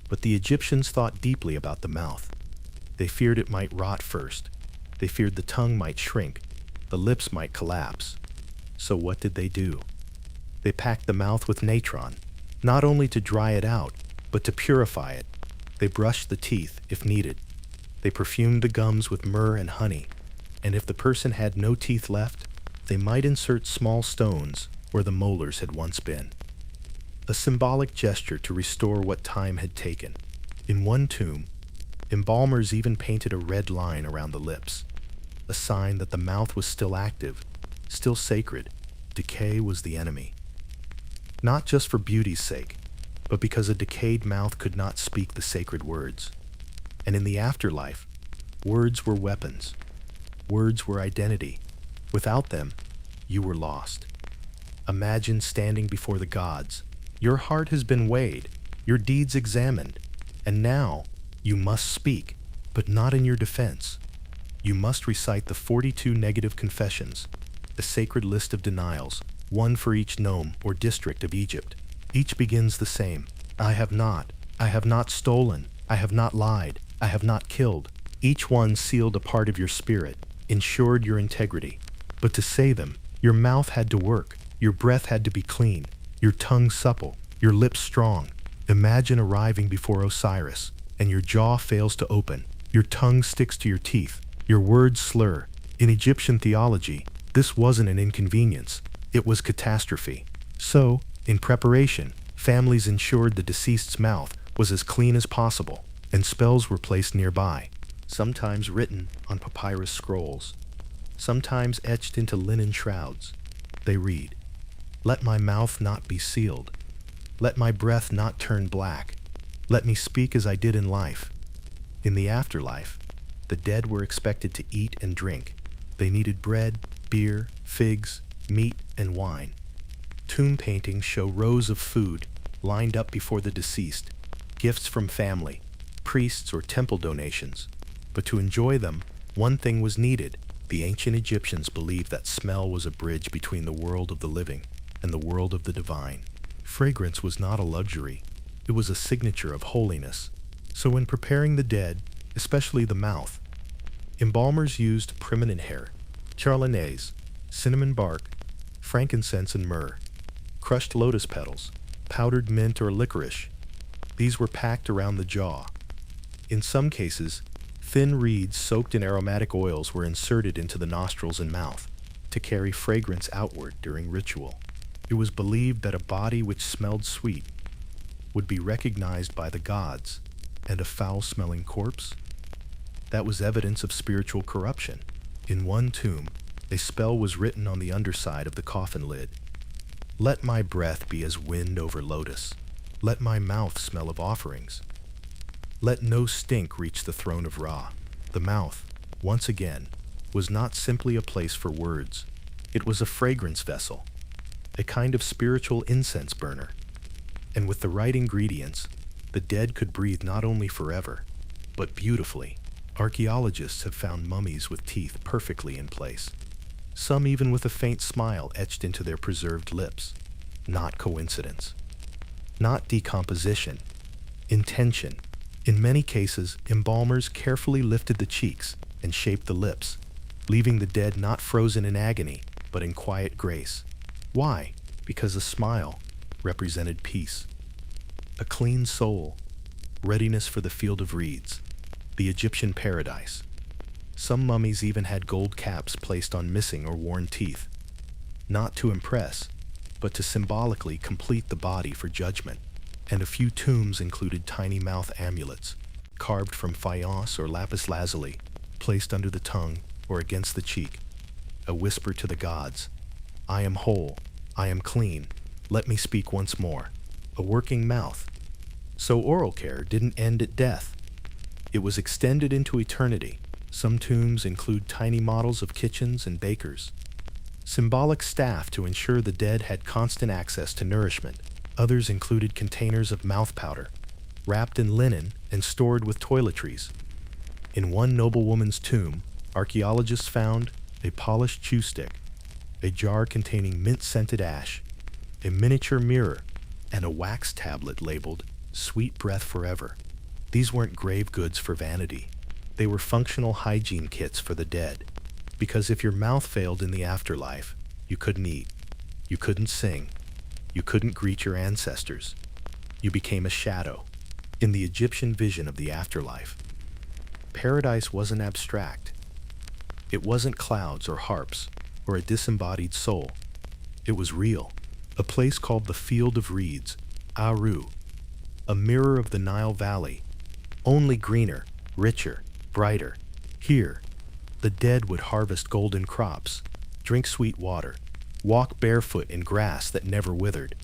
But the Egyptians thought deeply about the mouth. They feared it might rot first. They feared the tongue might shrink, the lips might collapse. So what did they do? They packed the mouth with natron, not only to dry it out, but to purify it. They brushed the teeth if needed. They perfumed the gums with myrrh and honey. And if the person had no teeth left, they might insert small stones where the molars had once been. A symbolic gesture to restore what time had taken. In one tomb, embalmers even painted a red line around the lips, a sign that the mouth was still active, still sacred. Decay was the enemy. Not just for beauty's sake, but because a decayed mouth could not speak the sacred words. And in the afterlife, words were weapons. Words were identity. Without them, you were lost. Imagine standing before the gods. Your heart has been weighed, your deeds examined, and now you must speak, but not in your defense. You must recite the 42 negative confessions, a sacred list of denials, one for each nome or district of Egypt. Each begins the same. I have not stolen, I have not lied, I have not killed. Each one sealed a part of your spirit, ensured your integrity. But to say them, your mouth had to work, your breath had to be clean, your tongue supple, your lips strong. Imagine arriving before Osiris, and your jaw fails to open, your tongue sticks to your teeth, your words slur. In Egyptian theology, this wasn't an inconvenience, it was catastrophe. So, in preparation, families ensured the deceased's mouth was as clean as possible, and spells were placed nearby, sometimes written on papyrus scrolls, sometimes etched into linen shrouds. They read, Let my mouth not be sealed. Let my breath not turn black. Let me speak as I did in life. In the afterlife, the dead were expected to eat and drink. They needed bread, beer, figs, meat, and wine. Tomb paintings show rows of food lined up before the deceased, gifts from family, priests, or temple donations. But to enjoy them, one thing was needed. The ancient Egyptians believed that smell was a bridge between the world of the living and the world of the divine. Fragrance was not a luxury, it was a signature of holiness. So when preparing the dead, especially the mouth, embalmers used permanent hair, charlanes, cinnamon bark, frankincense and myrrh, crushed lotus petals, powdered mint or licorice. These were packed around the jaw. In some cases, thin reeds soaked in aromatic oils were inserted into the nostrils and mouth to carry fragrance outward during ritual. It was believed that a body which smelled sweet would be recognized by the gods, and a foul-smelling corpse? That was evidence of spiritual corruption. In one tomb, a spell was written on the underside of the coffin lid. Let my breath be as wind over lotus. Let my mouth smell of offerings. Let no stink reach the throne of Ra. The mouth, once again, was not simply a place for words. It was a fragrance vessel, a kind of spiritual incense burner. And with the right ingredients, the dead could breathe not only forever, but beautifully. Archaeologists have found mummies with teeth perfectly in place, some even with a faint smile etched into their preserved lips. Not coincidence. Not decomposition. Intention. In many cases, embalmers carefully lifted the cheeks and shaped the lips, leaving the dead not frozen in agony, but in quiet grace. Why? Because a smile represented peace, a clean soul, readiness for the field of reeds, the Egyptian paradise. Some mummies even had gold caps placed on missing or worn teeth, not to impress, but to symbolically complete the body for judgment. And a few tombs included tiny mouth amulets, carved from faience or lapis lazuli, placed under the tongue or against the cheek. A whisper to the gods, I am whole, I am clean, let me speak once more. A working mouth. So oral care didn't end at death. It was extended into eternity. Some tombs include tiny models of kitchens and bakers, symbolic staff to ensure the dead had constant access to nourishment. Others included containers of mouth powder, wrapped in linen and stored with toiletries. In one noblewoman's tomb, archaeologists found a polished chew stick, a jar containing mint-scented ash, a miniature mirror, and a wax tablet labeled Sweet Breath Forever. These weren't grave goods for vanity. They were functional hygiene kits for the dead. Because if your mouth failed in the afterlife, you couldn't eat, you couldn't sing, you couldn't greet your ancestors. You became a shadow in the Egyptian vision of the afterlife. Paradise wasn't abstract. It wasn't clouds or harps or a disembodied soul. It was real. A place called the Field of Reeds, Aru, a mirror of the Nile Valley, only greener, richer, brighter. Here, the dead would harvest golden crops, drink sweet water, walk barefoot in grass that never withered.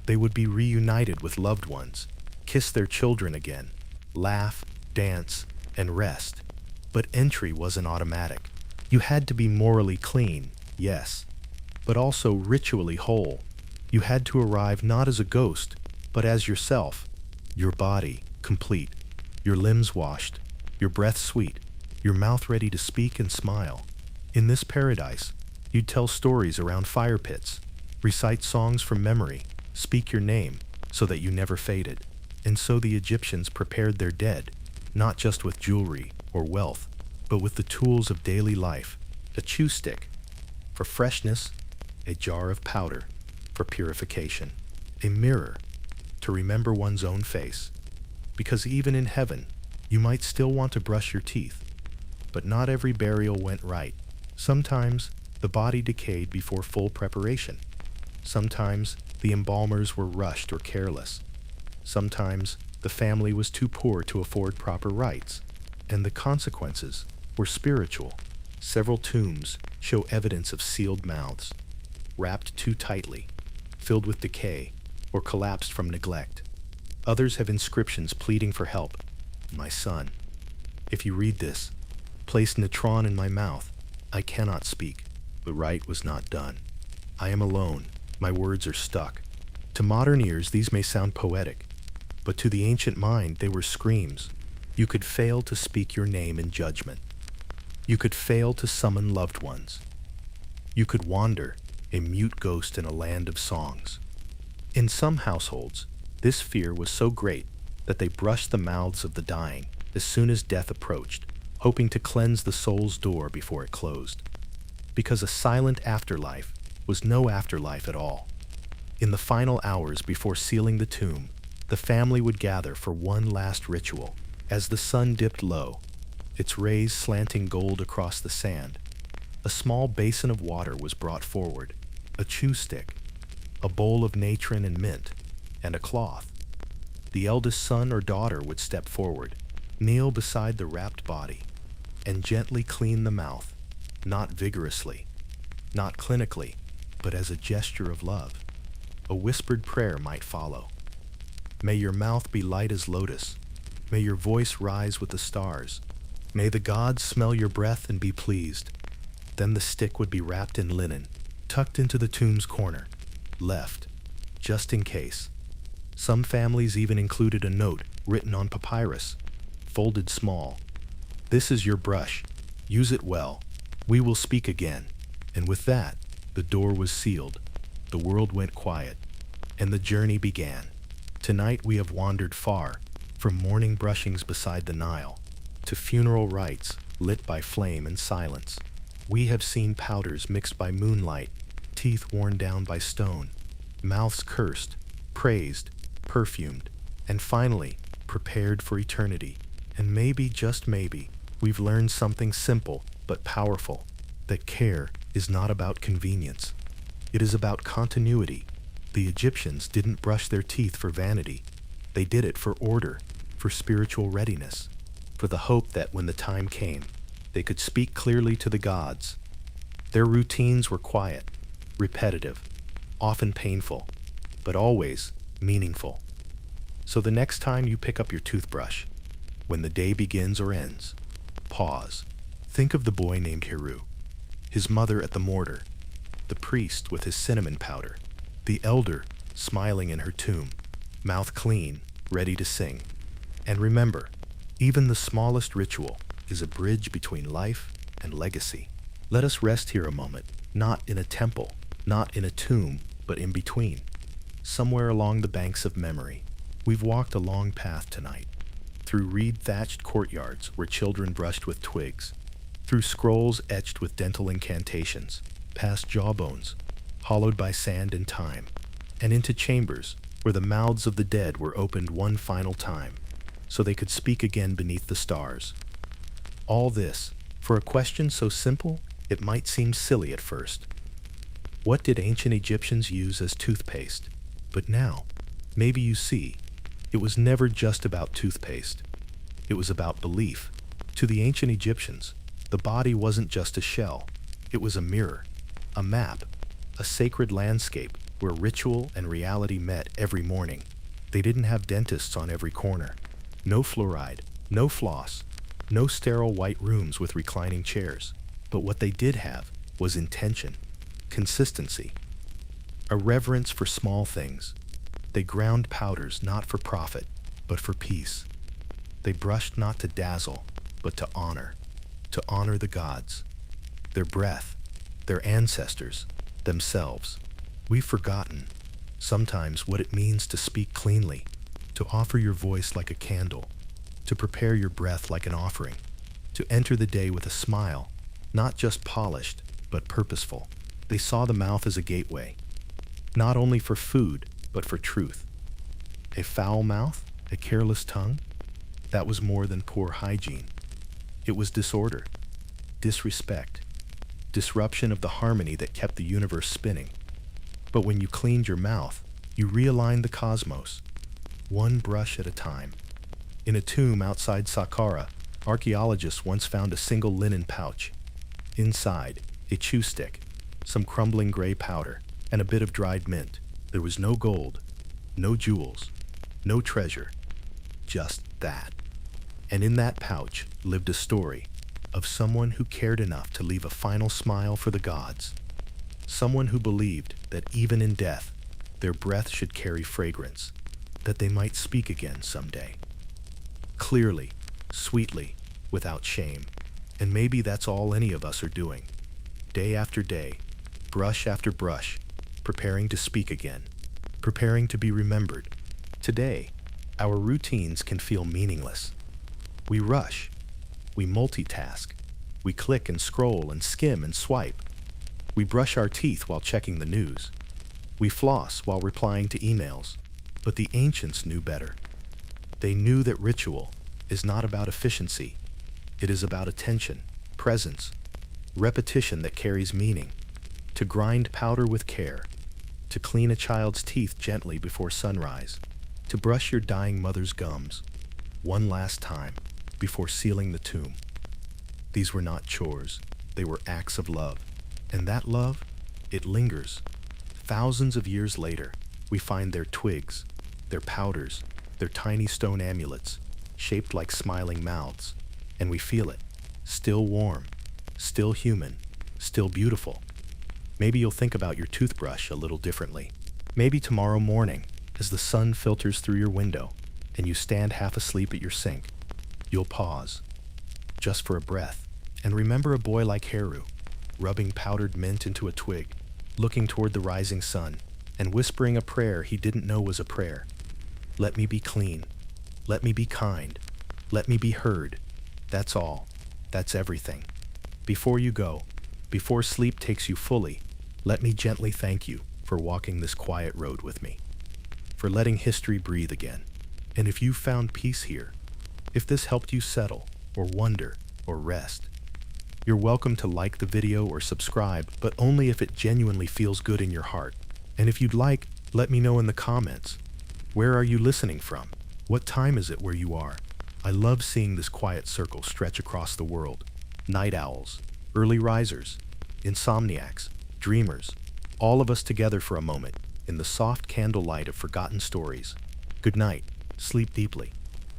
They would be reunited with loved ones, kiss their children again, laugh, dance, and rest. But entry wasn't automatic. You had to be morally clean, yes, but also ritually whole. You had to arrive not as a ghost, but as yourself, your body complete, your limbs washed, your breath sweet, your mouth ready to speak and smile. In this paradise, you'd tell stories around fire pits, recite songs from memory, speak your name so that you never faded. And so the Egyptians prepared their dead, not just with jewelry or wealth, but with the tools of daily life. A chew stick for freshness, a jar of powder for purification, a mirror to remember one's own face. Because even in heaven, you might still want to brush your teeth, but not every burial went right. Sometimes the body decayed before full preparation. Sometimes the embalmers were rushed or careless. Sometimes the family was too poor to afford proper rites, and the consequences were spiritual. Several tombs show evidence of sealed mouths, wrapped too tightly, filled with decay, or collapsed from neglect. Others have inscriptions pleading for help. My son, if you read this, place natron in my mouth. I cannot speak. The rite was not done. I am alone. My words are stuck. To modern ears, these may sound poetic, but to the ancient mind, they were screams. You could fail to speak your name in judgment. You could fail to summon loved ones. You could wander, a mute ghost in a land of songs. In some households, this fear was so great that they brushed the mouths of the dying as soon as death approached, hoping to cleanse the soul's door before it closed. Because a silent afterlife was no afterlife at all. In the final hours before sealing the tomb, the family would gather for one last ritual. As the sun dipped low, its rays slanting gold across the sand, a small basin of water was brought forward, a chew stick, a bowl of natron and mint, and a cloth. The eldest son or daughter would step forward, kneel beside the wrapped body, and gently clean the mouth, not vigorously, not clinically, but as a gesture of love. A whispered prayer might follow. May your mouth be light as lotus. May your voice rise with the stars. May the gods smell your breath and be pleased. Then the stick would be wrapped in linen, tucked into the tomb's corner, left, just in case. Some families even included a note written on papyrus, folded small. This is your brush. Use it well. We will speak again. And with that, the door was sealed. The world went quiet, and the journey began. Tonight we have wandered far, from morning brushings beside the Nile, to funeral rites lit by flame and silence. We have seen powders mixed by moonlight, teeth worn down by stone, mouths cursed, praised, perfumed, and finally, prepared for eternity. And maybe, just maybe, we've learned something simple but powerful, that care is not about convenience. It is about continuity. The Egyptians didn't brush their teeth for vanity. They did it for order, for spiritual readiness, for the hope that when the time came, they could speak clearly to the gods. Their routines were quiet, repetitive, often painful, but always meaningful. So the next time you pick up your toothbrush, when the day begins or ends, pause. Think of the boy named Heru, his mother at the mortar, the priest with his cinnamon powder, the elder smiling in her tomb, mouth clean, ready to sing. And remember, even the smallest ritual is a bridge between life and legacy. Let us rest here a moment, not in a temple, not in a tomb, but in between, somewhere along the banks of memory. We've walked a long path tonight, through reed-thatched courtyards where children brushed with twigs, through scrolls etched with dental incantations, past jawbones, hollowed by sand and time, and into chambers where the mouths of the dead were opened one final time, so they could speak again beneath the stars. All this for a question so simple it might seem silly at first. What did ancient Egyptians use as toothpaste? But now, maybe you see, it was never just about toothpaste. It was about belief. To the ancient Egyptians, the body wasn't just a shell. It was a mirror, a map, a sacred landscape where ritual and reality met every morning. They didn't have dentists on every corner. No fluoride, no floss, no sterile white rooms with reclining chairs. But what they did have was intention, consistency, a reverence for small things. They ground powders not for profit, but for peace. They brushed not to dazzle, but to honor the gods, their breath, their ancestors, themselves. We've forgotten, sometimes, what it means to speak cleanly, to offer your voice like a candle, to prepare your breath like an offering, to enter the day with a smile, not just polished, but purposeful. They saw the mouth as a gateway, not only for food, but for truth. A foul mouth, a careless tongue, that was more than poor hygiene. It was disorder, disrespect, disruption of the harmony that kept the universe spinning. But when you cleaned your mouth, you realigned the cosmos, one brush at a time. In a tomb outside Saqqara, archaeologists once found a single linen pouch. Inside, a chew stick, some crumbling gray powder, and a bit of dried mint. There was no gold, no jewels, no treasure, just that. And in that pouch lived a story of someone who cared enough to leave a final smile for the gods. Someone who believed that even in death, their breath should carry fragrance, that they might speak again someday. Clearly, sweetly, without shame. And maybe that's all any of us are doing. Day after day, brush after brush, preparing to speak again, preparing to be remembered. Today, our routines can feel meaningless. We rush, we multitask, we click and scroll and skim and swipe. We brush our teeth while checking the news. We floss while replying to emails. But the ancients knew better. They knew that ritual is not about efficiency. It is about attention, presence, repetition that carries meaning. To grind powder with care, to clean a child's teeth gently before sunrise, to brush your dying mother's gums one last time before sealing the tomb. These were not chores, they were acts of love. And that love, it lingers. Thousands of years later, we find their twigs, their powders, They're tiny stone amulets, shaped like smiling mouths, and we feel it. Still warm, still human, still beautiful. Maybe you'll think about your toothbrush a little differently. Maybe tomorrow morning, as the sun filters through your window and you stand half asleep at your sink, you'll pause, just for a breath, and remember a boy like Haru, rubbing powdered mint into a twig, looking toward the rising sun, and whispering a prayer he didn't know was a prayer. Let me be clean. Let me be kind. Let me be heard. That's all. That's everything. Before you go, before sleep takes you fully, let me gently thank you for walking this quiet road with me, for letting history breathe again. And if you found peace here, if this helped you settle, or wonder, or rest, you're welcome to like the video or subscribe, but only if it genuinely feels good in your heart. And if you'd like, let me know in the comments. Where are you listening from? What time is it where you are? I love seeing this quiet circle stretch across the world. Night owls, early risers, insomniacs, dreamers, all of us together for a moment in the soft candlelight of forgotten stories. Good night, sleep deeply,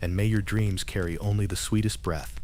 and may your dreams carry only the sweetest breath.